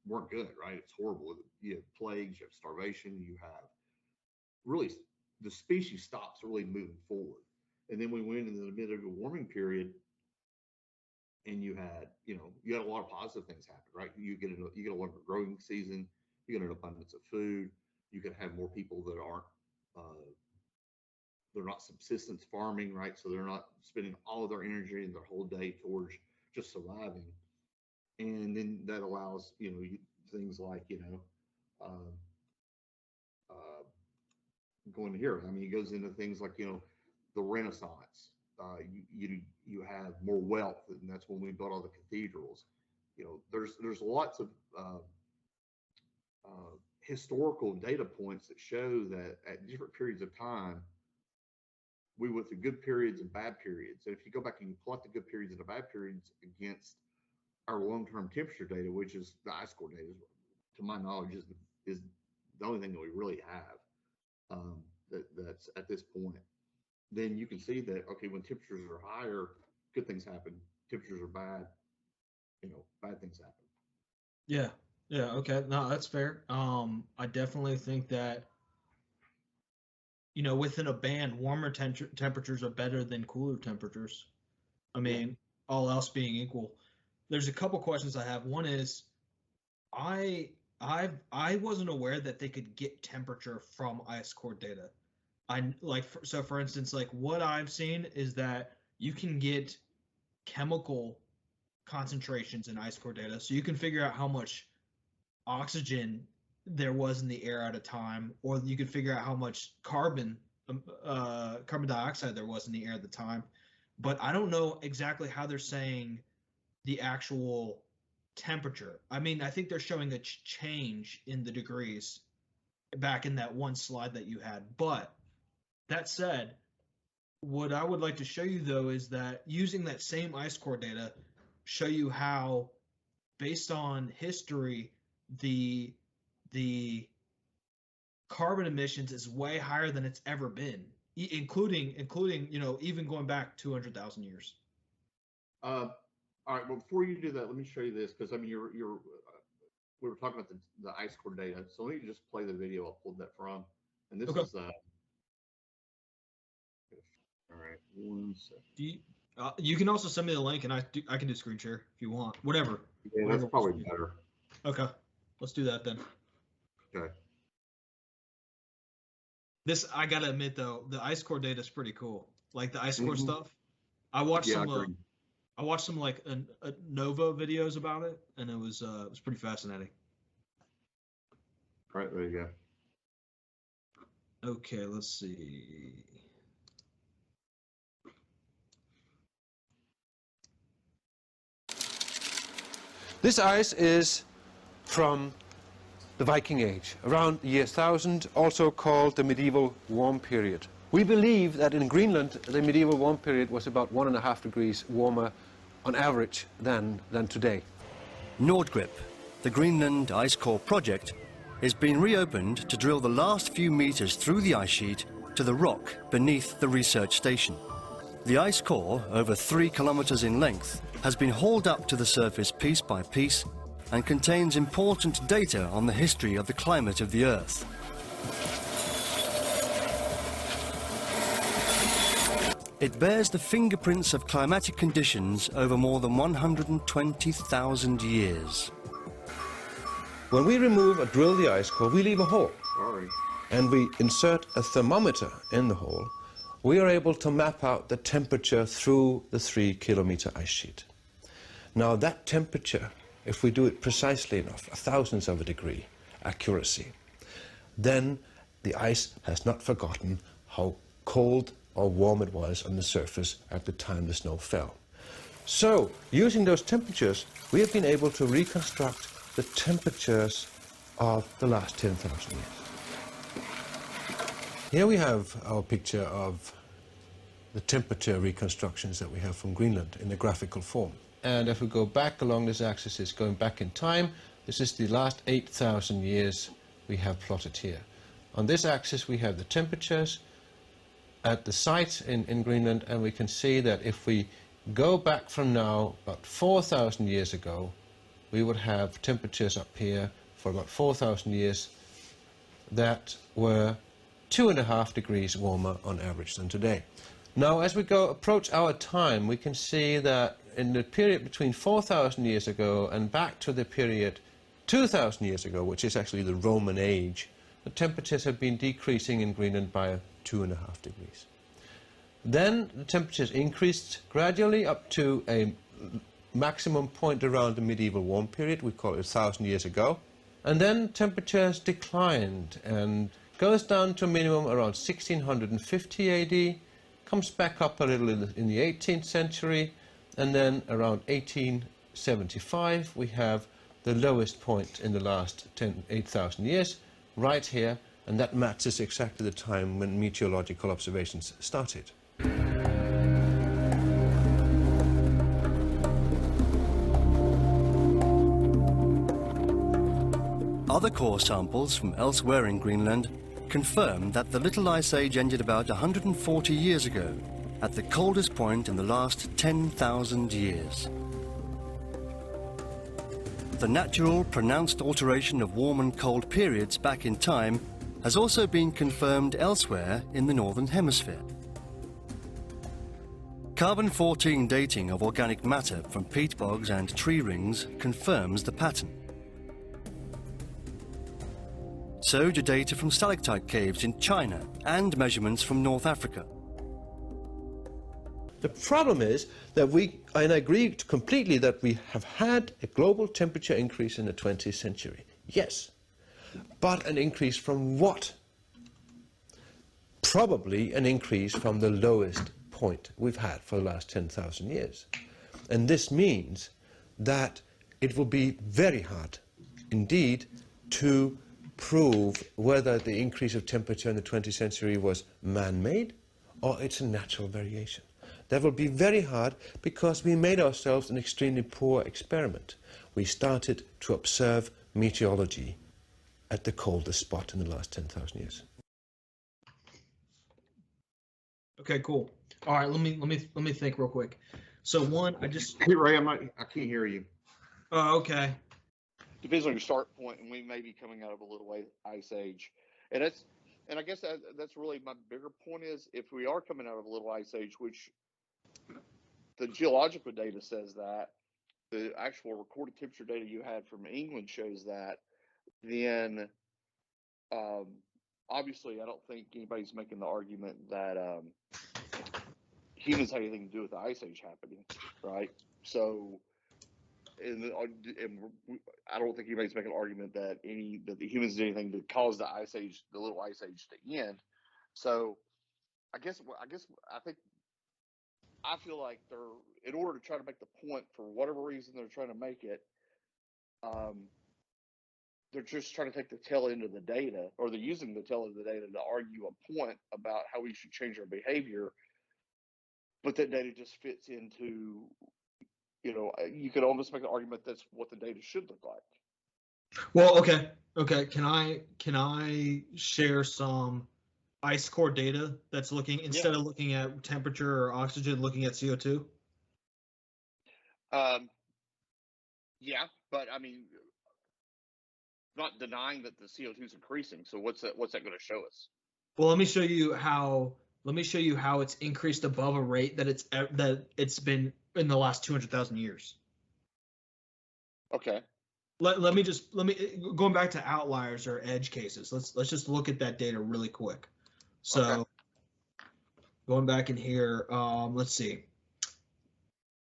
weren't good, right? It's horrible. You have plagues, you have starvation, you have really, the species stops really moving forward. And then we went into the mid-global warming period, and you had a lot of positive things happen, right? You get a longer growing season, you get an abundance of food, you can have more people that aren't they're not subsistence farming, right? So they're not spending all of their energy and their whole day towards just surviving. And then that allows things like going here. I mean, it goes into things like the Renaissance. You have more wealth, and that's when we built all the cathedrals. There's lots of historical data points that show that at different periods of time, we went through good periods and bad periods. And if you go back and you plot the good periods and the bad periods against our long-term temperature data, which is the ice core data, to my knowledge, is the only thing that we really have that's at this point, then you can see that, okay, when temperatures are higher, good things happen. Temperatures are bad, bad things happen.
Yeah, okay. No, that's fair. I definitely think that, within a band, warmer temperatures are better than cooler temperatures. I mean, all else being equal. There's a couple questions I have. One is, I wasn't aware that they could get temperature from ice core data. For instance, like what I've seen is that you can get chemical concentrations in ice core data, so you can figure out how much oxygen there was in the air at a time, or you could figure out how much carbon dioxide there was in the air at the time. But I don't know exactly how they're saying the actual temperature. I mean, I think they're showing a change in the degrees back in that one slide that you had. But that said, what I would like to show you, though, is that using that same ice core data, show you how, based on history, the carbon emissions is way higher than it's ever been, including even going back 200,000 years.
All right. Well, before you do that, let me show you this, because I mean, we were talking about the ice core data. So let me just play the video I pulled that from, and this is all right. 1 second.
You can also send me the link, and I can do screen share if you want. Whatever.
Yeah, that's probably better.
Okay, let's do that then.
Okay.
This, I gotta admit though, the ice core data is pretty cool. Like the ice core stuff. I watched some like a Nova videos about it, and it was pretty fascinating.
All right, there you
go. Okay, let's see.
This ice is from the Viking Age, around the year 1000, also called the medieval warm period. We believe that in Greenland, the medieval warm period was about 1.5 degrees warmer on average than today.
Nordgrip, the Greenland Ice Core project, is being reopened to drill the last few meters through the ice sheet to the rock beneath the research station. The ice core, over 3 kilometers in length, has been hauled up to the surface piece by piece and contains important data on the history of the climate of the Earth. It bears the fingerprints of climatic conditions over more than 120,000 years.
When we remove or drill the ice core, we leave a hole.
Sorry.
And we insert a thermometer in the hole. We are able to map out the temperature through the 3-kilometer ice sheet. Now that temperature if we do it precisely enough, a thousandth of a degree accuracy, then the ice has not forgotten how cold or warm it was on the surface at the time the snow fell. So, using those temperatures, we have been able to reconstruct the temperatures of the last 10,000 years. Here we have our picture of the temperature reconstructions that we have from Greenland in a graphical form. And if we go back along this axis, it's going back in time. This is the last 8,000 years we have plotted here. On this axis we have the temperatures at the site in Greenland, and we can see that if we go back from now about 4,000 years ago, we would have temperatures up here for about 4,000 years that were 2.5 degrees warmer on average than today. Now, as we approach our time, we can see that in the period between 4,000 years ago and back to the period 2,000 years ago, which is actually the Roman age, the temperatures have been decreasing in Greenland by 2.5 degrees. Then the temperatures increased gradually up to a maximum point around the medieval warm period, we call it 1,000 years ago. And then temperatures declined and goes down to a minimum around 1650 AD, comes back up a little in the 18th century, and then around 1875 we have the lowest point in the last 8,000 years, right here, and that matches exactly the time when meteorological observations started.
Other core samples from elsewhere in Greenland confirm that the Little Ice Age ended about 140 years ago, at the coldest point in the last 10,000 years. The natural, pronounced alteration of warm and cold periods back in time has also been confirmed elsewhere in the Northern Hemisphere. Carbon-14 dating of organic matter from peat bogs and tree rings confirms the pattern. So do data from stalactite caves in China and measurements from North Africa.
The problem is that and I agree completely that we have had a global temperature increase in the 20th century. Yes, but an increase from what? Probably an increase from the lowest point we've had for the last 10,000 years. And this means that it will be very hard indeed to prove whether the increase of temperature in the 20th century was man-made or it's a natural variation. That will be very hard because we made ourselves an extremely poor experiment. We started to observe meteorology at the coldest spot in the last 10,000 years.
Okay, cool. All right, let me think real quick. So one,
Hey Ray, I can't hear you.
Oh, okay.
Depends on your start point, and we may be coming out of a little ice age, and I guess that's really my bigger point is if we are coming out of a little ice age, which the geological data says that, the actual recorded temperature data you had from England shows that, then obviously I don't think anybody's making the argument that humans had anything to do with the ice age happening, right? So. And I don't think anybody's making an argument that the humans did anything to cause the ice age, the little ice age, to end. So, I feel like in order to try to make the point for whatever reason they're trying to make it, they're just trying to take the tail end of the data, or they're using the tail end of the data to argue a point about how we should change our behavior. But that data just fits into. You could almost make an argument that's what the data should look like.
Well, okay. Can I share some ice core data that's looking instead of looking at temperature or oxygen, looking at CO2?
Yeah, but I mean, not denying that the CO2 is increasing. So what's that going to show us?
Well, let me show you how it's increased above a rate that it's been in the last 200,000 years.
Okay.
Let me going back to outliers or edge cases. Let's just look at that data really quick. So going back in here, let's see.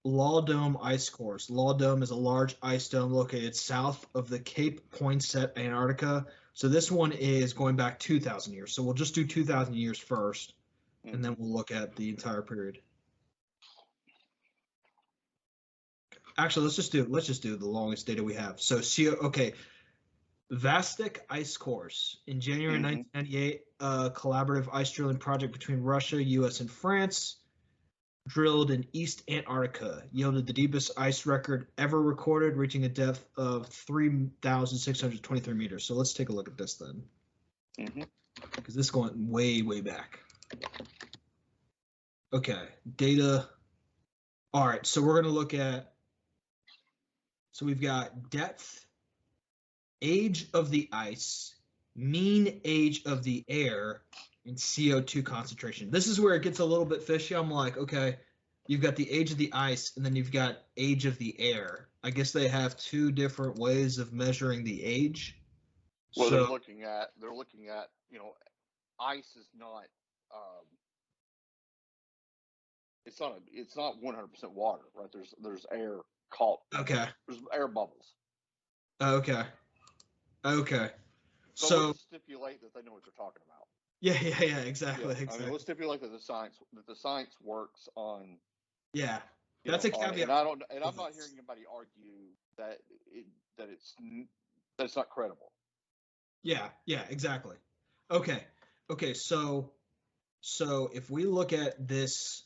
Law Dome Ice Cores. Law Dome is a large ice dome located south of the Cape Poinsett, Antarctica. So this one is going back 2,000 years. So we'll just do 2,000 years first, and then we'll look at the entire period. Actually, let's just do the longest data we have. So Vostok Ice Cores. In January 1998, a collaborative ice drilling project between Russia, U.S., and France drilled in East Antarctica, yielded the deepest ice record ever recorded, reaching a depth of 3,623 meters. So let's take a look at this then, because this is going way, way back. Okay, data. All right, so we're going to look at, so we've got depth, age of the ice, mean age of the air, and CO2 concentration. This is where it gets a little bit fishy. I'm like, okay, you've got the age of the ice, and then you've got age of the air. I guess they have two different ways of measuring the age.
Well, they're looking at, ice is not, it's not 100% water, right? There's air caught.
Okay.
There's air bubbles.
Okay.
So let's stipulate that they know what they're talking about.
Yeah, exactly.
I mean, let's stipulate that the science works on.
Yeah, that's a caveat.
And I'm not hearing anybody argue that it's not credible.
Yeah, exactly. Okay. So if we look at this,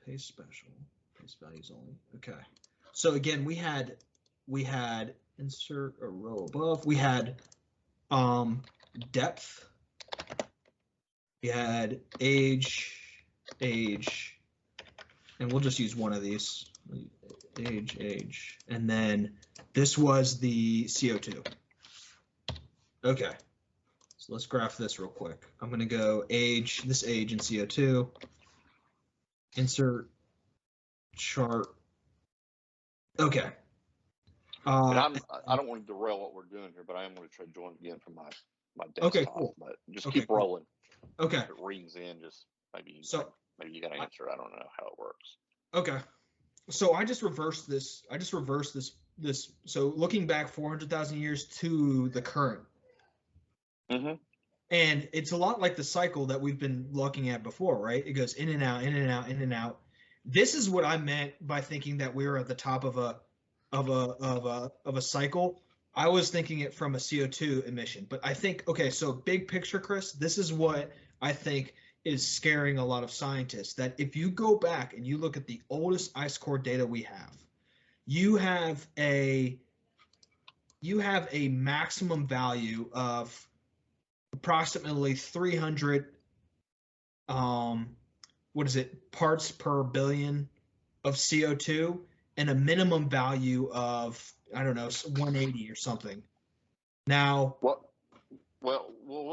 paste values only. Okay. So again, we had insert a row above. We had depth. We had age, and we'll just use one of these. Age, and then this was the CO2. Okay, so let's graph this real quick. I'm gonna go age and CO2. Insert chart. Okay.
I don't want to derail what we're doing here, but I am going to try to join again from my desktop.
Okay, cool.
But just keep rolling.
Okay.
If it rings in, just maybe you got to answer. I don't know how it works.
Okay. So I just reversed this. This. So looking back 400,000 years to the current. And it's a lot like the cycle that we've been looking at before, right? It goes in and out, in and out, in and out. This is what I meant by thinking that we were at the top of a cycle. I was thinking it from a CO2 emission, but I think, okay, so big picture, Chris, this is what I think is scaring a lot of scientists, that if you go back and you look at the oldest ice core data we have, you have a maximum value of approximately 300 parts per billion of CO2, and a minimum value of, I don't know, 180 or something. Now,
well,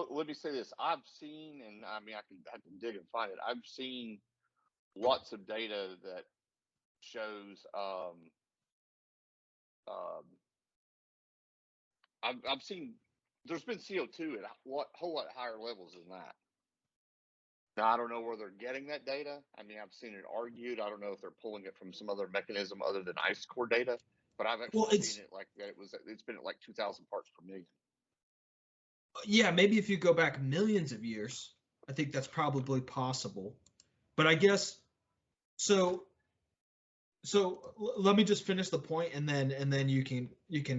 let me say this. I've seen, and I mean, I can dig and find it. I've seen lots of data that shows. I've seen there's been CO2 at a whole lot higher levels than that. Now, I don't know where they're getting that data. I mean, I've seen it argued. I don't know if they're pulling it from some other mechanism other than ice core data, but I've actually seen it like that. It's been at like 2,000 parts per million.
Yeah, maybe if you go back millions of years, I think that's probably possible. But I guess so let me just finish the point, and then you can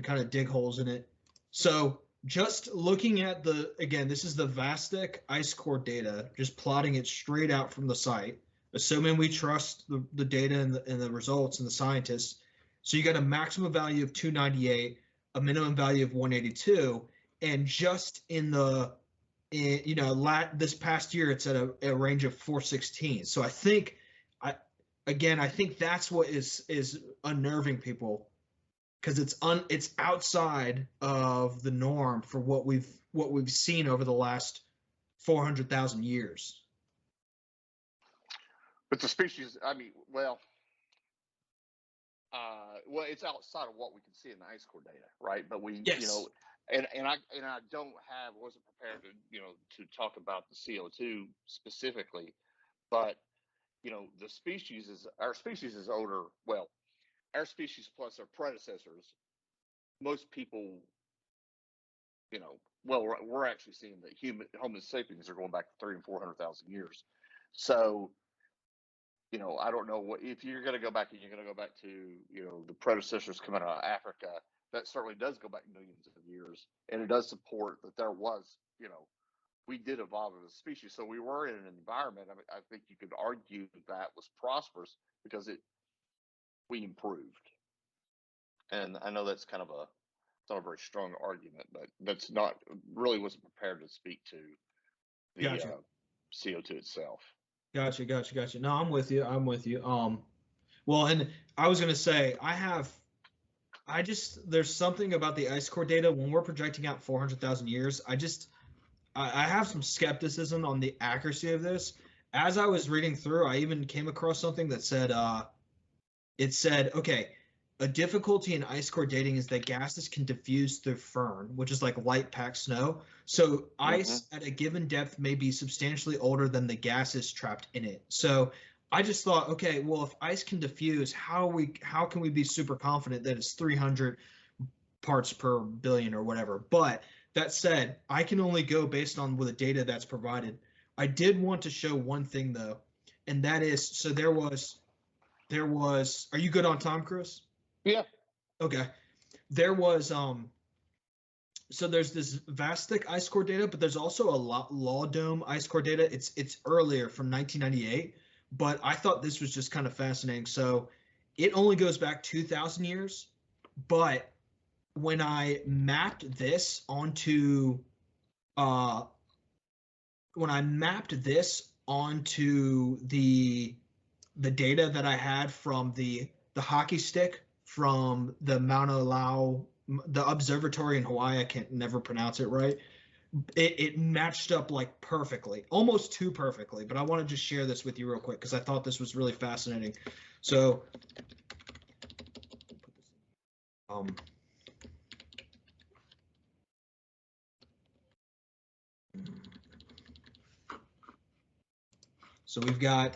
kind of dig holes in it. So just looking at this is the Vostok Ice Core data, just plotting it straight out from the site, assuming we trust the data and the results and the scientists. So you got a maximum value of 298, a minimum value of 182, and just this past year it's at a range of 416. So I think that's what is unnerving people, because it's outside of the norm for what we've seen over the last 400,000 years.
But the species, I mean, it's outside of what we can see in the ice core data, right? But
yes.
And I wasn't prepared to talk about the CO2 specifically, but
the species our species is older. Well, our species plus our predecessors. Most people, well, we're actually seeing that Homo sapiens are going back to 300,000 and 400,000 years. So, I don't know if you're going to go back and you're going to go back to, the predecessors coming out of Africa. That certainly does go back millions of years, and it does support that there was, we did evolve as a species. So we were in an environment. I mean, I think you could argue that was prosperous because we improved. And I know that's kind of it's not a very strong argument, but that's not really wasn't prepared to speak to the
Gotcha.
CO2 itself.
Gotcha. No, I'm with you. Well, and I was going to say, there's something about the ice core data when we're projecting out 400,000 years. I have some skepticism on the accuracy of this. As I was reading through, I even came across something that said, okay, a difficulty in ice core dating is that gases can diffuse through firn, which is like light packed snow. So ice at a given depth may be substantially older than the gases trapped in it. So I just thought, okay, well, if ice can diffuse, how can we be super confident that it's 300 parts per billion or whatever? But that said, I can only go based on the data that's provided. I did want to show one thing though, and that is, so there was, are you good on time, Chris?
Yeah.
Okay. There was, so there's this Vostok ice core data, but there's also a Law Dome ice core data. It's earlier from 1998, but I thought this was just kind of fascinating. So it only goes back 2,000 years, but when I mapped this onto the data that I had from the hockey stick from the Mauna Loa, the observatory in Hawaii, I can't never pronounce it right. It matched up like perfectly, almost too perfectly, but I want to just share this with you real quick because I thought this was really fascinating. So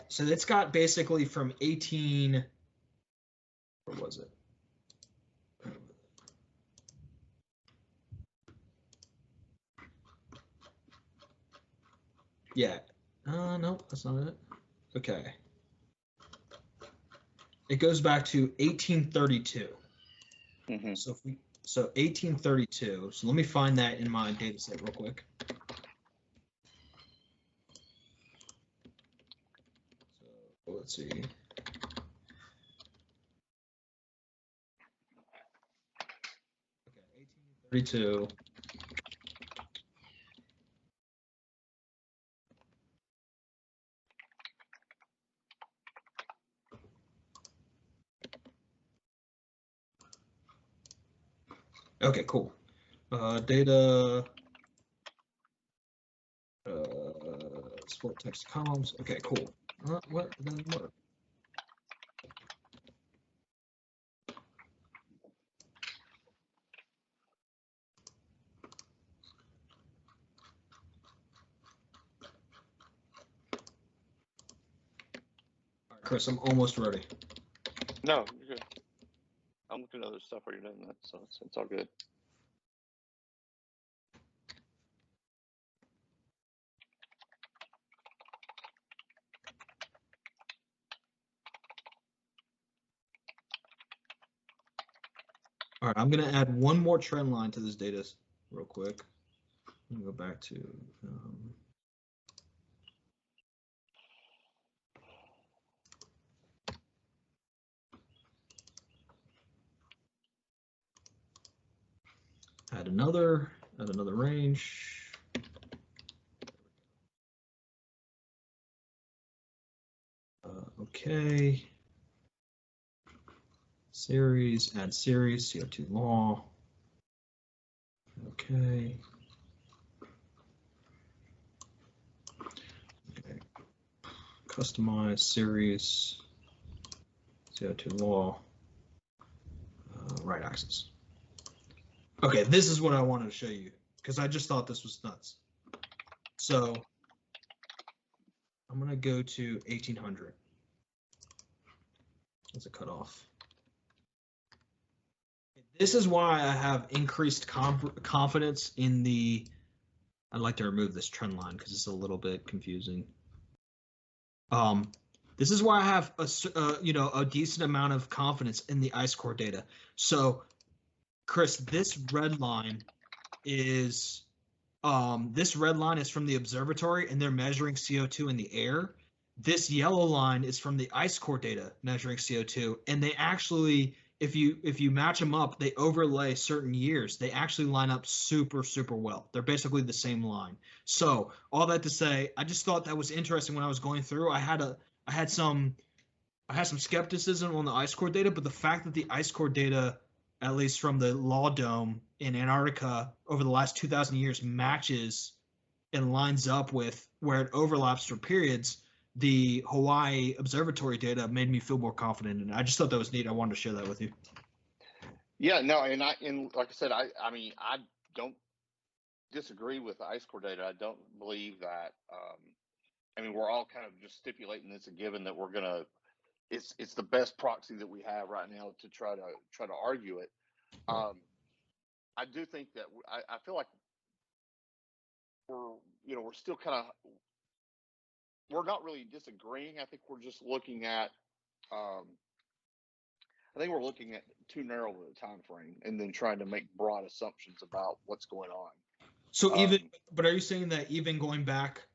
so it's got basically from 18, what was it? Yeah. No, that's not it. Okay. It goes back to 1832.
Mm-hmm.
So 1832. So let me find that in my data set real quick. So let's see. Okay, 1832. Okay, cool. Data, split text columns. Okay, cool. What doesn't work? All right, Chris, I'm almost ready.
No, you're good. I'm looking at other stuff while you're doing that, so it's all good.
All right, I'm going to add one more trend line to this data real quick. I'm going to go back to add another range. Okay. Series, add series, CO2 law. Okay. Okay. Customize series, CO2 law, right axis. Okay, this is what I wanted to show you because I just thought this was nuts. So I'm going to go to 1800. What's it cut off? This is why I have increased confidence in the. I'd like to remove this trend line because it's a little bit confusing. This is why I have a decent amount of confidence in the ice core data. So, Chris, this red line is from the observatory, and they're measuring CO2 in the air. This yellow line is from the ice core data measuring CO2, and they actually, if you match them up, they overlay certain years. They actually line up super, super well. They're basically the same line. So all that to say, I just thought that was interesting when I was going through. I had some skepticism on the ice core data, but the fact that the ice core data, at least from the Law Dome in Antarctica over the last 2,000 years, matches and lines up with where it overlaps for periods, the Hawaii Observatory data made me feel more confident. And I just thought that was neat. I wanted to share that with you.
Yeah, no, and like I said, I mean, I don't disagree with the ice core data. I don't believe that. I mean, we're all kind of just stipulating it's a given that we're gonna. It's the best proxy that we have right now to try to argue it. I do think that I feel like we're still kind of. We're not really disagreeing. I think we're just looking at. I think we're looking at too narrow of a time frame, and then trying to make broad assumptions about what's going on.
So but are you saying that even going back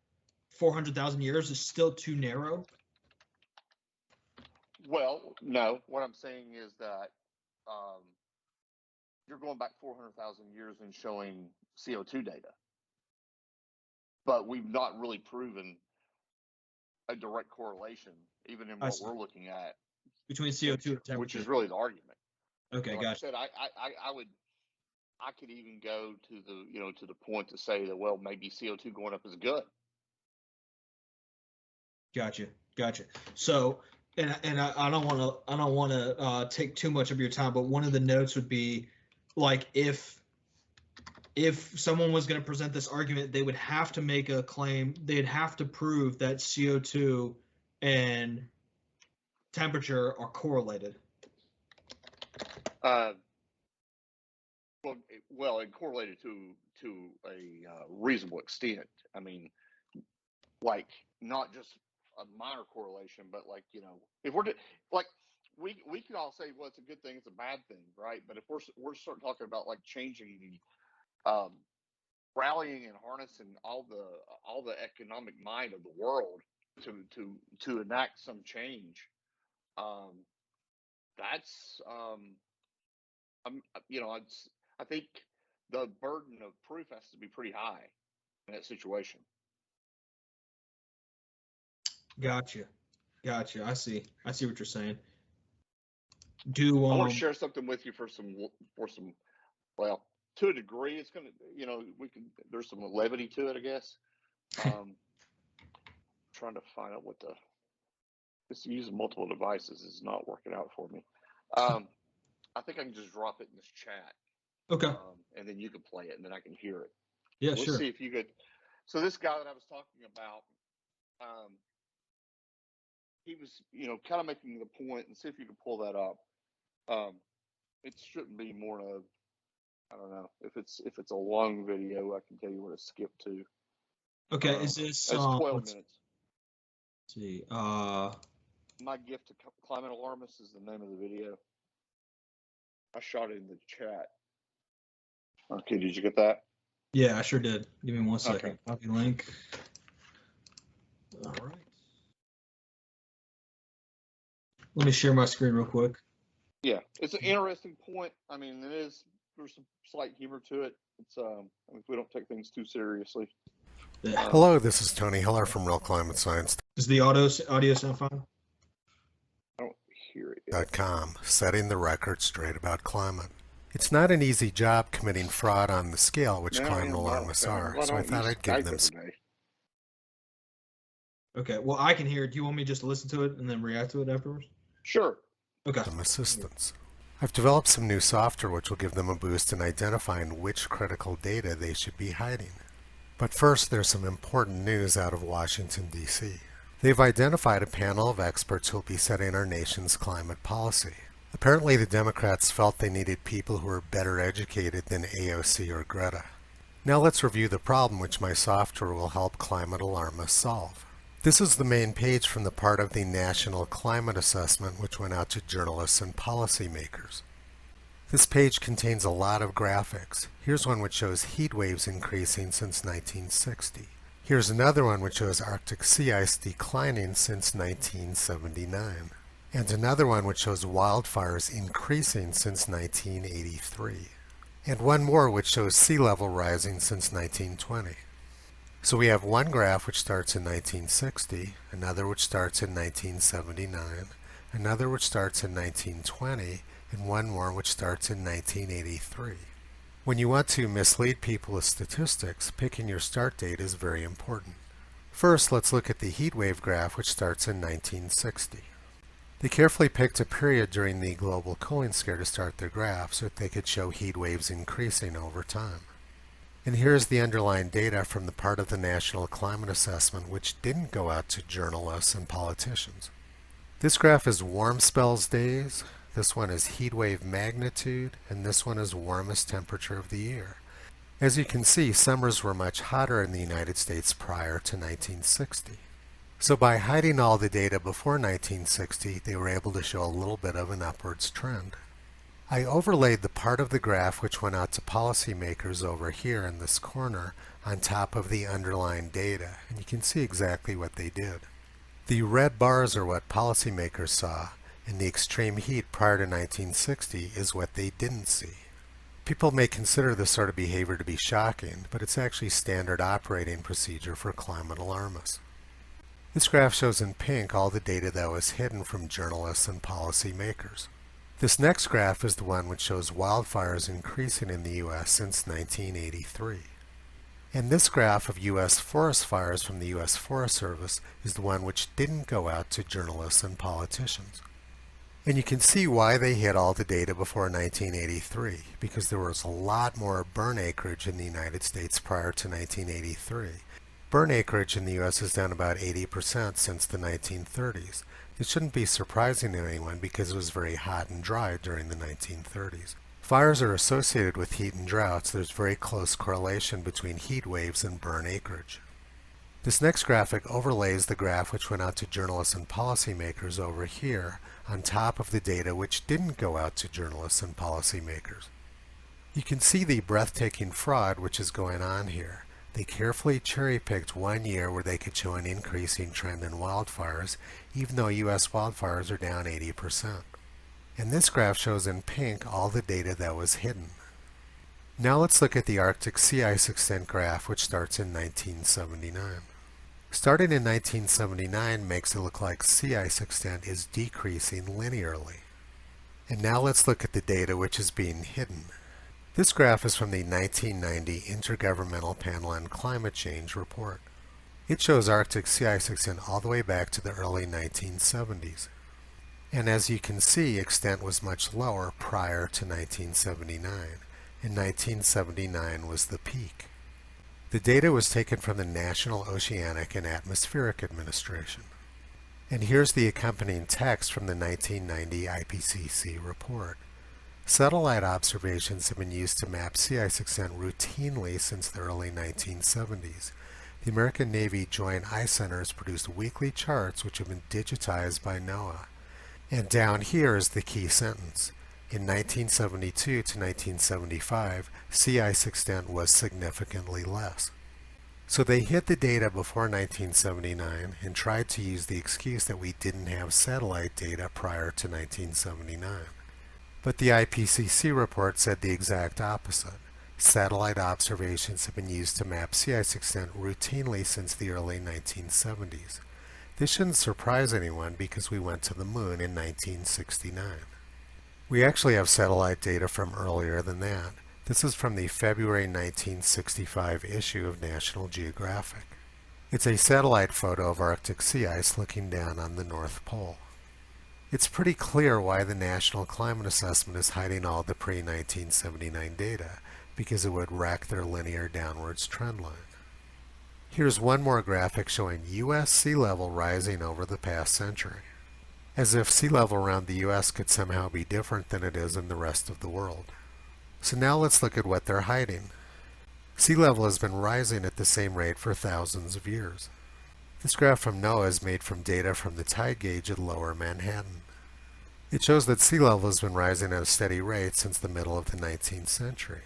400,000 years is still too narrow?
Well, no. What I'm saying is that you're going back 400,000 years and showing CO2 data, but we've not really proven a direct correlation, even in what we're looking at,
between CO2 and temperature,
which is really the argument.
Okay,
like
gotcha.
I said, I could even go to the point to say that, well, maybe CO2 going up is good.
Gotcha. So, and I don't want to take too much of your time, but one of the notes would be, like, if someone was going to present this argument, they would have to make a claim. They'd have to prove that CO2 and temperature are correlated.
Well, it correlated to a reasonable extent. I mean, like, not just a minor correlation, but, like, if we're like, we can all say, well, it's a good thing, it's a bad thing, right? But if we're starting talking about, like, changing the rallying and harnessing all the economic mind of the world to enact some change, that's I think the burden of proof has to be pretty high in that situation.
Gotcha. I see what you're saying.
I want to share something with you for some well, to a degree, it's gonna, there's some levity to it, I guess. Trying to find out what this using multiple devices is not working out for me. I think I can just drop it in this chat.
Okay.
And then you can play it, and then I can hear it.
Yeah,
Let's
sure.
see if you could. So this guy that I was talking about, he was, kind of making the point, and see if you can pull that up. It shouldn't be more of, I don't know, if it's a long video, I can tell you where to skip to.
Okay, is this?
It's 12 minutes.
Let's see.
My Gift to Climate Alarmists is the name of the video. I shot it in the chat. Okay, did you get that?
Yeah, I sure did. Give me 1 second.
Okay.
Copy link. All right. Let me share my screen real quick.
Yeah, it's an interesting point. I mean, there's some slight humor to it. It's we don't take things too seriously.
Yeah.
Hello, this is Tony Hiller from Real Climate Science.
Does the audio sound fine?
I don't hear it yet.
.com, setting the record straight about climate. It's not an easy job committing fraud on the scale which climate alarmists are, so I thought I'd give them some
Okay, well, I can hear it. Do you want me just to listen to it and then react to it afterwards?
Sure.
Okay.
assistance. I've developed some new software which will give them a boost in identifying which critical data they should be hiding. But first, there's some important news out of Washington, D.C. They've identified a panel of experts who will be setting our nation's climate policy. Apparently, the Democrats felt they needed people who were better educated than AOC or Greta. Now let's review the problem which my software will help climate alarmists solve. This is the main page from the part of the National Climate Assessment which went out to journalists and policymakers. This page contains a lot of graphics. Here's one which shows heat waves increasing since 1960. Here's another one which shows Arctic sea ice declining since 1979. And another one which shows wildfires increasing since 1983. And one more which shows sea level rising since 1920. So we have one graph which starts in 1960, another which starts in 1979, another which starts in 1920, and one more which starts in 1983. When you want to mislead people with statistics, picking your start date is very important. First, let's look at the heat wave graph which starts in 1960. They carefully picked a period during the global cooling scare to start their graph so that they could show heat waves increasing over time. And here's the underlying data from the part of the National Climate Assessment which didn't go out to journalists and politicians. This graph is warm spells days, this one is heat wave magnitude, and this one is warmest temperature of the year. As you can see, summers were much hotter in the United States prior to 1960. So by hiding all the data before 1960, they were able to show a little bit of an upwards trend. I overlaid the part of the graph which went out to policymakers over here in this corner on top of the underlying data, and you can see exactly what they did. The red bars are what policymakers saw, and the extreme heat prior to 1960 is what they didn't see. People may consider this sort of behavior to be shocking, but it's actually standard operating procedure for climate alarmists. This graph shows in pink all the data that was hidden from journalists and policymakers. This next graph is the one which shows wildfires increasing in the U.S. since 1983. And this graph of U.S. forest fires from the U.S. Forest Service is the one which didn't go out to journalists and politicians. And you can see why they hid all the data before 1983, because there was a lot more burn acreage in the United States prior to 1983. Burn acreage in the U.S. is down about 80% since the 1930s. It shouldn't be surprising to anyone because it was very hot and dry during the 1930s. Fires are associated with heat and droughts. There's very close correlation between heat waves and burn acreage. This next graphic overlays the graph which went out to journalists and policymakers over here on top of the data which didn't go out to journalists and policymakers. You can see the breathtaking fraud which is going on here. They carefully cherry-picked one year where they could show an increasing trend in wildfires, even though U.S. wildfires are down 80%. And this graph shows in pink all the data that was hidden. Now let's look at the Arctic sea ice extent graph which starts in 1979. Starting in 1979 makes it look like sea ice extent is decreasing linearly. And now let's look at the data which is being hidden. This graph is from the 1990 Intergovernmental Panel on Climate Change report. It shows Arctic sea ice extent all the way back to the early 1970s. And as you can see, extent was much lower prior to 1979, and 1979 was the peak. The data was taken from the National Oceanic and Atmospheric Administration. And here's the accompanying text from the 1990 IPCC report. Satellite observations have been used to map sea ice extent routinely since the early 1970s. The American Navy Joint Ice Center has produced weekly charts which have been digitized by NOAA. And down here is the key sentence. In 1972 to 1975, sea ice extent was significantly less. So they hid the data before 1979 and tried to use the excuse that we didn't have satellite data prior to 1979. But the IPCC report said the exact opposite. Satellite observations have been used to map sea ice extent routinely since the early 1970s. This shouldn't surprise anyone because we went to the moon in 1969. We actually have satellite data from earlier than that. This is from the February 1965 issue of National Geographic. It's a satellite photo of Arctic sea ice looking down on the North Pole. It's pretty clear why the National Climate Assessment is hiding all the pre-1979 data, because it would wreck their linear downwards trend line. Here's one more graphic showing U.S. sea level rising over the past century, as if sea level around the U.S. could somehow be different than it is in the rest of the world. So now let's look at what they're hiding. Sea level has been rising at the same rate for thousands of years. This graph from NOAA is made from data from the tide gauge at Lower Manhattan. It shows that sea level has been rising at a steady rate since the middle of the 19th century.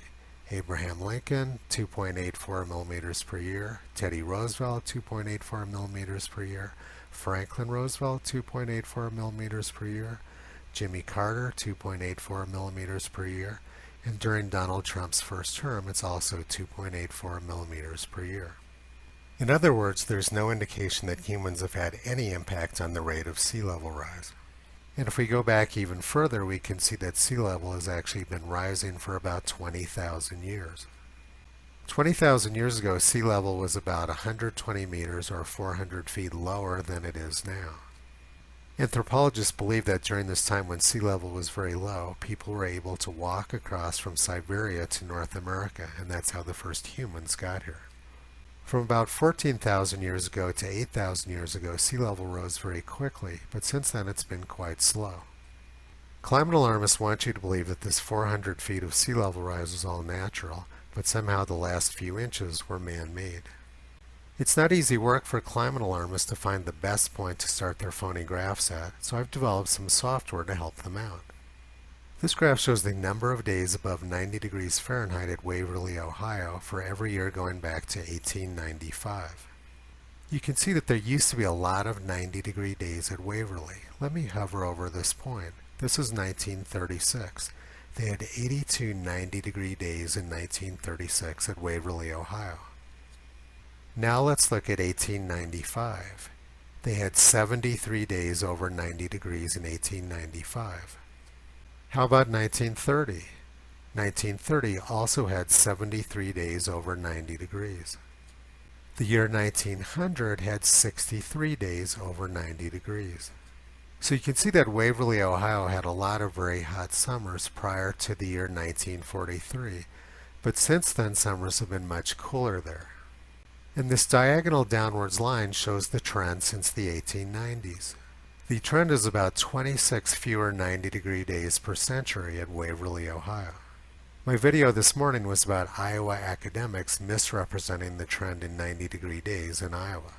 Abraham Lincoln, 2.84 millimeters per year. Teddy Roosevelt, 2.84 millimeters per year. Franklin Roosevelt, 2.84 millimeters per year. Jimmy Carter, 2.84 millimeters per year. And during Donald Trump's first term, it's also 2.84 millimeters per year. In other words, there's no indication that humans have had any impact on the rate of sea level rise. And if we go back even further, we can see that sea level has actually been rising for about 20,000 years. 20,000 years ago, sea level was about 120 meters or 400 feet lower than it is now. Anthropologists believe that during this time when sea level was very low, people were able to walk across from Siberia to North America, and that's how the first humans got here. From about 14,000 years ago to 8,000 years ago, sea level rose very quickly, but since then it's been quite slow. Climate alarmists want you to believe that this 400 feet of sea level rise was all natural, but somehow the last few inches were man-made. It's not easy work for climate alarmists to find the best point to start their phony graphs at, so I've developed some software to help them out. This graph shows the number of days above 90 degrees Fahrenheit at Waverly, Ohio for every year going back to 1895. You can see that there used to be a lot of 90-degree days at Waverly. Let me hover over this point. This is 1936. They had 82 90-degree days in 1936 at Waverly, Ohio. Now let's look at 1895. They had 73 days over 90 degrees in 1895. How about 1930? 1930 also had 73 days over 90 degrees. The year 1900 had 63 days over 90 degrees. So you can see that Waverly, Ohio had a lot of very hot summers prior to the year 1943, but since then summers have been much cooler there. And this diagonal downwards line shows the trend since the 1890s. The trend is about 26 fewer 90-degree days per century at Waverly, Ohio. My video this morning was about Iowa academics misrepresenting the trend in 90-degree days in Iowa.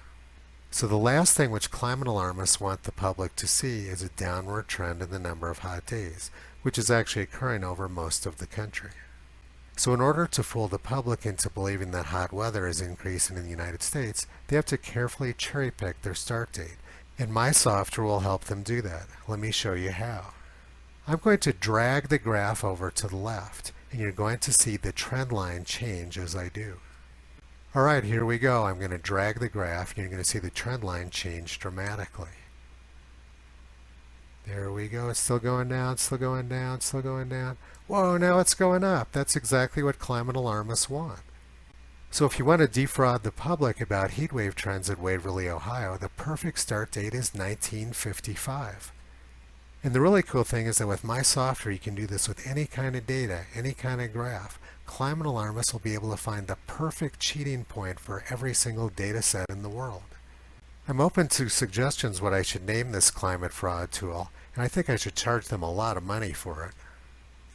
So the last thing which climate alarmists want the public to see is a downward trend in the number of hot days, which is actually occurring over most of the country. So in order to fool the public into believing that hot weather is increasing in the United States, they have to carefully cherry-pick their start date. And my software will help them do that. Let me show you how. I'm going to drag the graph over to the left, and you're going to see the trend line change as I do. Alright, here we go. I'm going to drag the graph, and you're going to see the trend line change dramatically. There we go. It's still going down, still going down, still going down. Whoa, now it's going up. That's exactly what climate alarmists want. So if you want to defraud the public about heatwave trends at Waverly, Ohio, the perfect start date is 1955. And the really cool thing is that with my software, you can do this with any kind of data, any kind of graph. Climate alarmists will be able to find the perfect cheating point for every single data set in the world. I'm open to suggestions what I should name this climate fraud tool, and I think I should charge them a lot of money for it.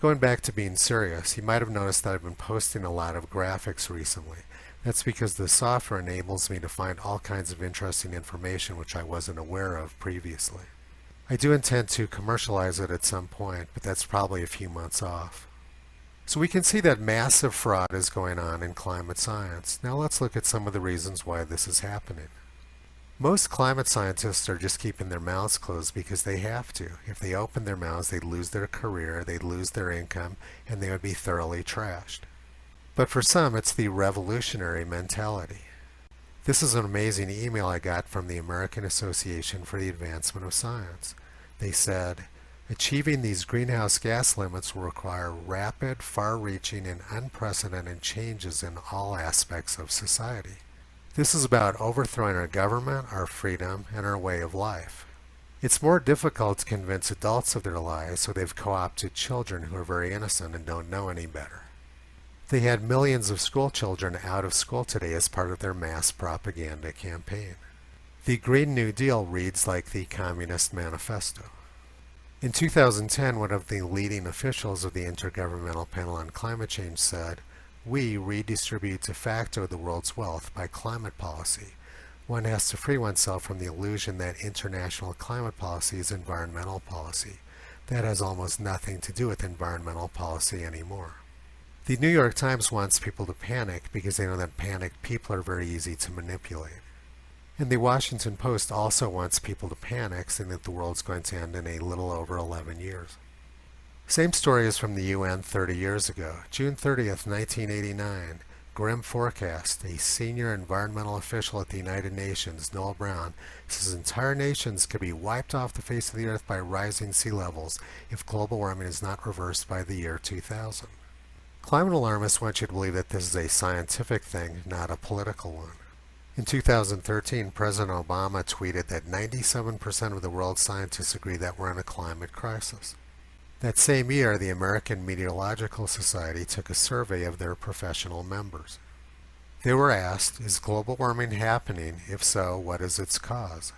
Going back to being serious, you might have noticed that I've been posting a lot of graphics recently. That's because the software enables me to find all kinds of interesting information which I wasn't aware of previously. I do intend to commercialize it at some point, but that's probably a few months off. So we can see that massive fraud is going on in climate science. Now let's look at some of the reasons why this is happening. Most climate scientists are just keeping their mouths closed because they have to. If they open their mouths, they'd lose their career, they'd lose their income, and they would be thoroughly trashed. But for some, it's the revolutionary mentality. This is an amazing email I got from the American Association for the Advancement of Science. They said, achieving these greenhouse gas limits will require rapid, far-reaching, and unprecedented changes in all aspects of society. This is about overthrowing our government, our freedom, and our way of life. It's more difficult to convince adults of their lies, so they've co-opted children who are very innocent and don't know any better. They had millions of school children out of school today as part of their mass propaganda campaign. The Green New Deal reads like the Communist Manifesto. In 2010, one of the leading officials of the Intergovernmental Panel on Climate Change said, "We redistribute de facto the world's wealth by climate policy. One has to free oneself from the illusion that international climate policy is environmental policy. That has almost nothing to do with environmental policy anymore." The New York Times wants people to panic because they know that panicked people are very easy to manipulate. And the Washington Post also wants people to panic, saying that the world's going to end in a little over 11 years. Same story is from the UN 30 years ago. June 30th, 1989, grim forecast. A senior environmental official at the United Nations, Noel Brown, says entire nations could be wiped off the face of the earth by rising sea levels if global warming is not reversed by the year 2000. Climate alarmists want you to believe that this is a scientific thing, not a political one. In 2013, President Obama tweeted that 97% of the world's scientists agree that we're in a climate crisis. That same year, the American Meteorological Society took a survey of their professional members. They were asked, is global warming happening? If so, what is its cause?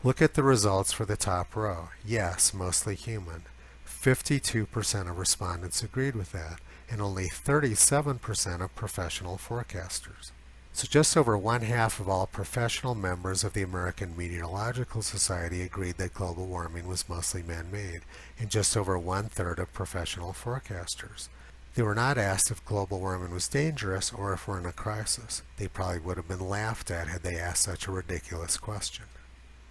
Look at the results for the top row. Yes, mostly human. 52% of respondents agreed with that, and only 37% of professional forecasters. So just over one-half of all professional members of the American Meteorological Society agreed that global warming was mostly man-made, and just over one-third of professional forecasters. They were not asked if global warming was dangerous or if we're in a crisis. They probably would have been laughed at had they asked such a ridiculous question.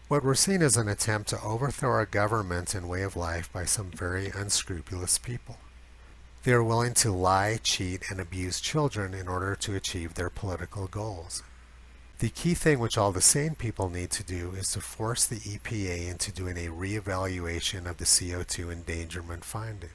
What we're seeing is an attempt to overthrow our government and way of life by some very unscrupulous people. They are willing to lie, cheat, and abuse children in order to achieve their political goals. The key thing which all the sane people need to do is to force the EPA into doing a reevaluation of the CO2 endangerment finding.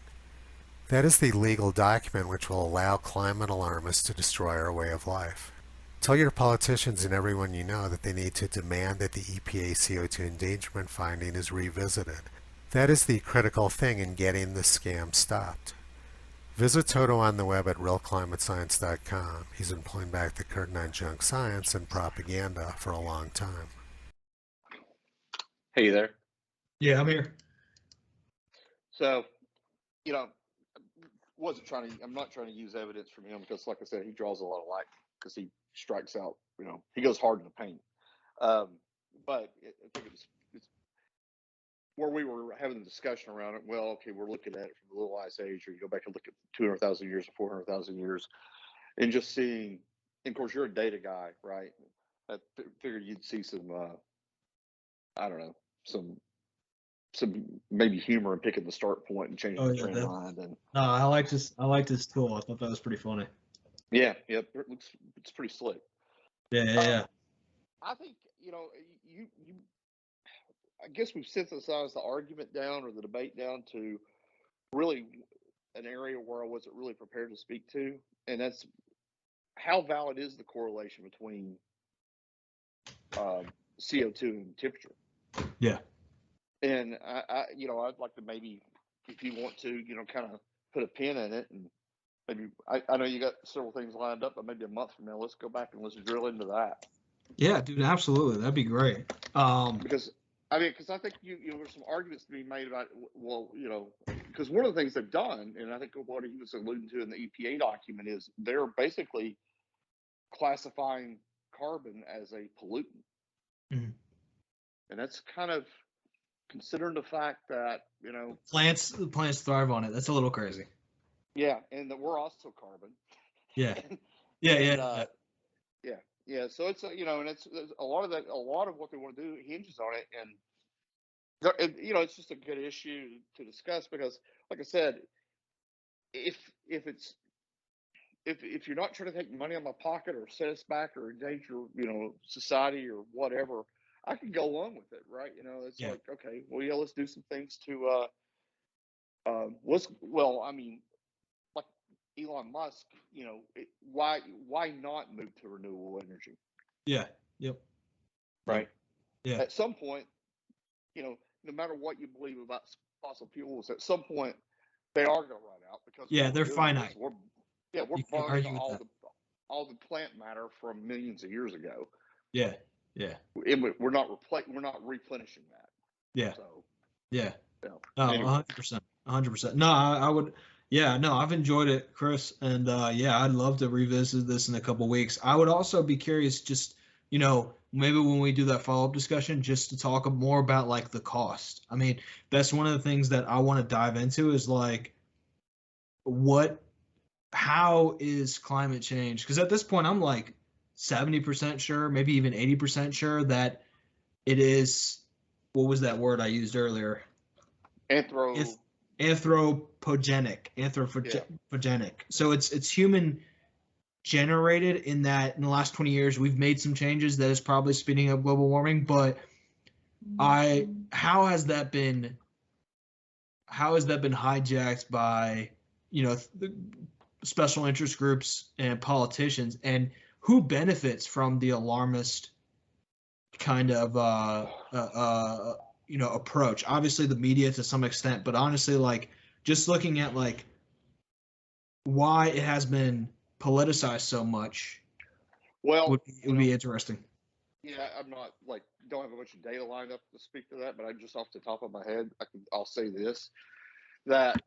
That is the legal document which will allow climate alarmists to destroy our way of life. Tell your politicians and everyone you know that they need to demand that the EPA CO2 endangerment finding is revisited. That is the critical thing in getting the scam stopped. Visit Toto on the web at realclimatescience.com. He's been pulling back the curtain on junk science and propaganda for a long time.
Hey there.
Yeah, I'm here.
So, I'm not trying to use evidence from him because, like I said, he draws a lot of light because he strikes out, he goes hard in the paint. But I think it's where we were having a discussion around it. Well, okay, we're looking at it from the Little Ice Age, or you go back and look at 200,000 years or 400,000 years, and just seeing. And of course, you're a data guy, right? I figured you'd see some, I don't know, some maybe humor in picking the start point and changing the trend line. And
no, I like this tool. I thought that was pretty funny.
Yeah, it's pretty slick.
Yeah.
I think you. I guess we've synthesized the argument down or the debate down to really an area where I wasn't really prepared to speak to, and that's how valid is the correlation between CO2 and temperature.
Yeah.
And I'd like to maybe, if you want to, kind of put a pin in it, and maybe I know you got several things lined up, but maybe a month from now, let's go back and let's drill into that.
Yeah, dude, absolutely, that'd be great.
Because I think there's some arguments to be made about, well, because one of the things they've done, and I think what he was alluding to in the EPA document, is they're basically classifying carbon as a pollutant.
Mm-hmm.
And that's kind of considering the fact that,
plants thrive on it. That's a little crazy.
Yeah, and that we're also carbon.
Yeah.
Yeah. So it's and it's a lot of what they want to do hinges on it, and it's just a good issue to discuss because, like I said, if you're not trying to take money out of my pocket or set us back or endanger society or whatever, I can go along with it, right? It's like, okay, well, yeah, let's do some things to like Elon Musk, why not move to renewable energy?
Yeah. Yep.
Right.
Yeah.
At some point, no matter what you believe about fossil fuels, at some point they are going to run out because
they're finite.
Yeah, we're
You can't
burning
argue with that.
all the plant matter from millions of years ago.
Yeah, yeah,
We're not replenishing that.
yeah,
So
yeah.
yeah.
Oh,
Anyway.
100%, 100%. No, I would. Yeah, no, I've enjoyed it, Chris, and yeah, I'd love to revisit this in a couple weeks. I would also be curious, just maybe when we do that follow-up discussion, just to talk more about like the cost. I mean, that's one of the things that I want to dive into is like how is climate change? Because at this point, I'm like 70% sure, maybe even 80% sure that it is. What was that word I used earlier? Anthropogenic. Anthropogenic. So it's human generated in that in the last 20 years we've made some changes that is probably speeding up global warming. But how has that been hijacked by special interest groups and politicians, and who benefits from the alarmist kind of approach? Obviously the media to some extent, but honestly, like just looking at like why it has been politicized so much would be interesting.
Yeah, I'm not don't have a bunch of data lined up to speak to that, but I'm just off the top of my head, I'll say this, that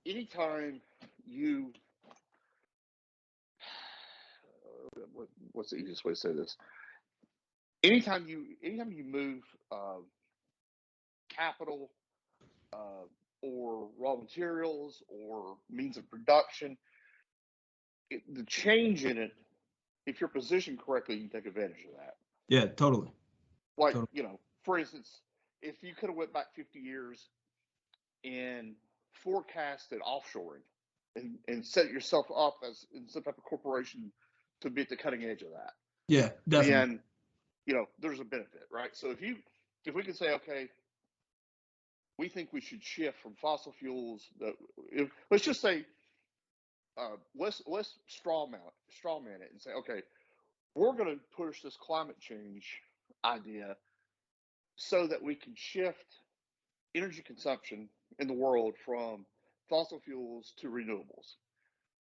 anytime you what's the easiest way to say this? Anytime you move capital or raw materials or means of production, the change in it, if you're positioned correctly, you take advantage of that.
Yeah, totally.
Like, for instance, if you could have went back 50 years and forecasted offshoring and set yourself up as in some type of corporation to be at the cutting edge of that.
Yeah, definitely.
Then, there's a benefit, right? So if we can say, okay, we think we should shift from fossil fuels. Let's just say, let's straw man it and say, okay, we're going to push this climate change idea so that we can shift energy consumption in the world from fossil fuels to renewables.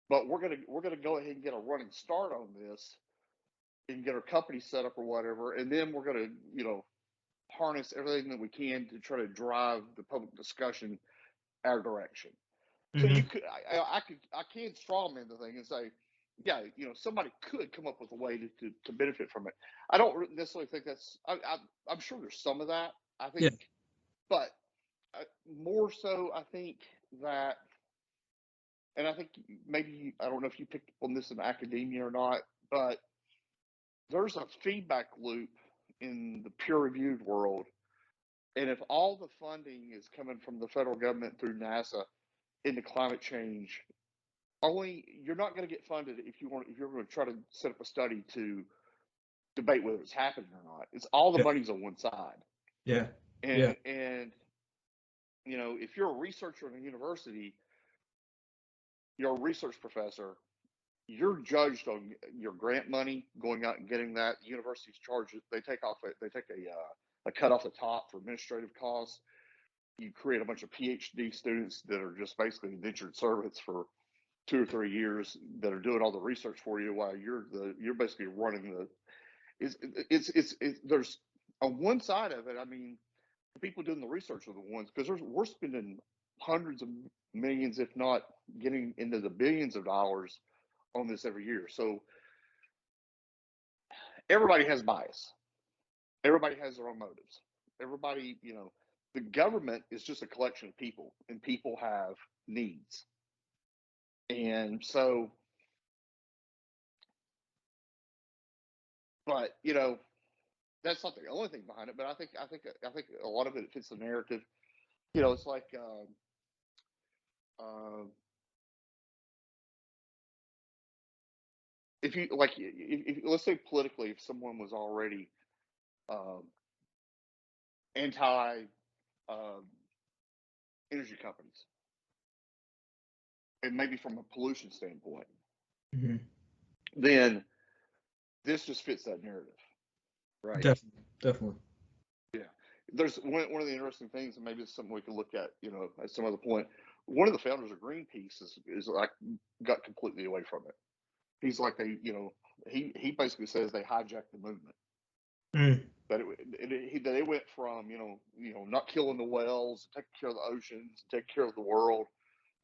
But we're gonna go ahead and get a running start on this and get our company set up or whatever, and then we're gonna harness everything that we can to try to drive the public discussion our direction. So you could, I can strawman the thing and say, yeah, somebody could come up with a way to benefit from it. I don't necessarily think that's. I'm sure there's some of that. I think, but more so, I think that, and I think maybe I don't know if you picked up on this in academia or not, but there's a feedback loop in the peer-reviewed world, and if all the funding is coming from the federal government through NASA into climate change, you're not going to get funded if you're going to try to set up a study to debate whether it's happening or not. It's all the money's on one side.
Yeah.
And if you're a researcher in a university, you're a research professor, you're judged on your grant money going out and getting that. Universities charge it. They take a cut off the top for administrative costs. You create a bunch of PhD students that are just basically indentured servants for 2 or 3 years that are doing all the research for you while you're basically running there's on one side of it. I mean, the people doing the research are the ones, because we're spending hundreds of millions, if not getting into the billions of dollars on this every year. So everybody has bias. Everybody has their own motives. Everybody, the government is just a collection of people, and people have needs. And so, but that's not the only thing behind it. But I think a lot of it fits the narrative. It's like if let's say politically, if someone was already anti energy companies, and maybe from a pollution standpoint, then this just fits that narrative, right?
Definitely.
Yeah. There's one of the interesting things, and maybe it's something we can look at, at some other point. one of the founders of Greenpeace is like got completely away from it. He's like he basically says they hijacked the movement. That it went from not killing the whales, taking care of the oceans, taking care of the world,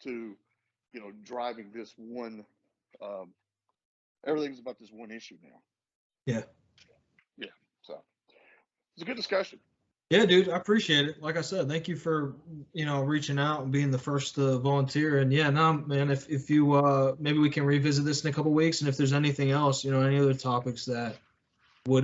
to driving this one. Everything's about this one issue now. Yeah. So it's a good discussion.
Yeah, dude, I appreciate it. Like I said, thank you for reaching out and being the first volunteer. And yeah, no, man, if you maybe we can revisit this in a couple of weeks, and if there's anything else, any other topics that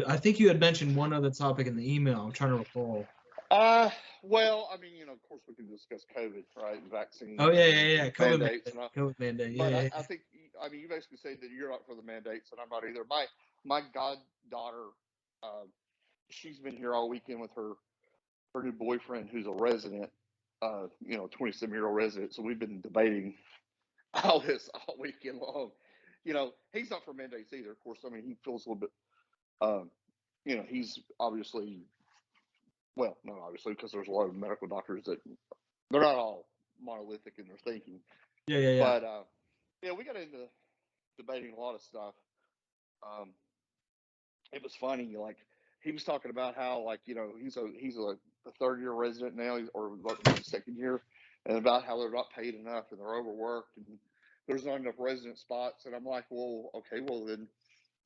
I think you had mentioned one other topic in the email. I'm trying to recall.
Well, I mean, of course we can discuss COVID, right? Vaccine.
Oh yeah. COVID
mandates.
COVID mandate.
But
Yeah.
I think, you basically say that you're not for the mandates, and I'm not either. My goddaughter, she's been here all weekend with her new boyfriend, who's a resident, 27-year-old resident. So we've been debating all this all weekend long. He's not for mandates either. Of course, I mean, he feels a little bit, he's obviously, well, not obviously, because there's a lot of medical doctors that they're not all monolithic in their thinking.
Yeah.
But we got into debating a lot of stuff. It was funny, like he was talking about how, like, he's a third-year resident now, or second year, and about how they're not paid enough and they're overworked and there's not enough resident spots. And I'm like, well, okay, well then.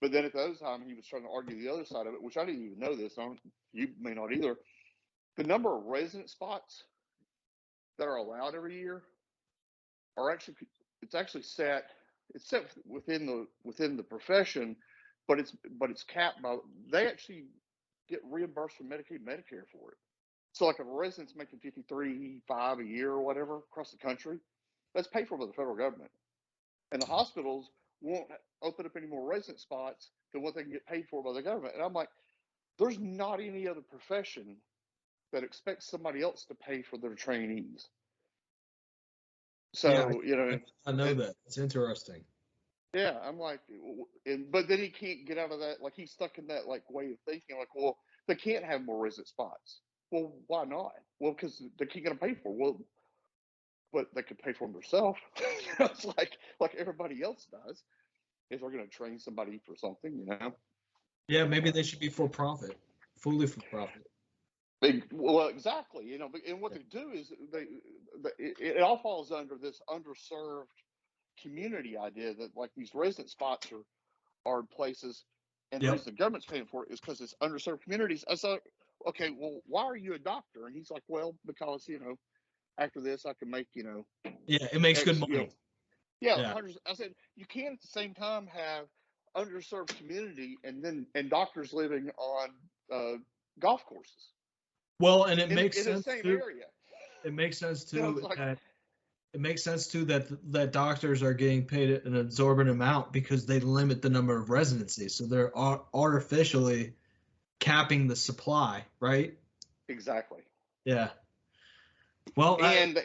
But then at the other time, he was trying to argue the other side of it, which I didn't even know this. You may not either. The number of resident spots that are allowed every year it's actually set within the profession, but it's capped by, they actually get reimbursed from Medicaid and Medicare for it. So like if a resident's making $53,500 a year or whatever across the country, that's paid for by the federal government. And the hospitals won't open up any more resident spots than what they can get paid for by the government. And I'm like, there's not any other profession that expects somebody else to pay for their trainees. So,
I know that. It's interesting.
Yeah, I'm like, but then he can't get out of that. Like, he's stuck in that, like, way of thinking, like, well, they can't have more resident spots. Well, why not? Well, because they can't get them paid for. Well, but they could pay for them themselves. It's like everybody else does. If they're going to train somebody for something,
Yeah, maybe they should be for profit, fully for profit.
Well, exactly. And what they do is it all falls under this underserved community idea that, like, these resident spots are in places, and the reason the government's paying for it is because it's underserved communities. I said, okay, well, why are you a doctor? And he's like, well, because after this I can make
it makes good money.
I said, you can't at the same time have underserved community and doctors living on golf courses.
Well, and it makes sense
in the same
too.
area.
It makes sense too that doctors are getting paid an exorbitant amount because they limit the number of residencies, so they're artificially capping the supply, right?
Exactly.
Yeah. Well,
and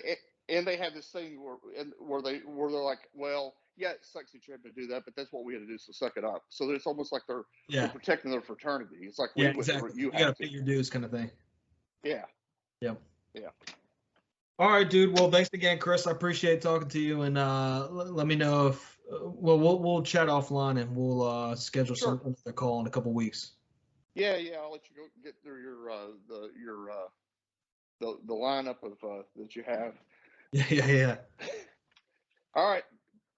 they have this thing where they're like, well, yeah, it sucks that you have to do that, but that's what we had to do, so suck it up. So it's almost like they're protecting their fraternity. It's like,
exactly. You got to pay your dues, kind of thing.
Yeah.
Yep.
Yeah.
All right, dude. Well, thanks again, Chris. I appreciate talking to you, and let me know if we'll chat offline, and we'll schedule another call in a couple weeks.
Yeah. I'll let you go get through the lineup of that you have.
Yeah.
All right.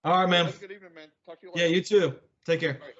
All right, man.
Have a good evening, man. Talk to you later.
Yeah, you too. Take care.
All right.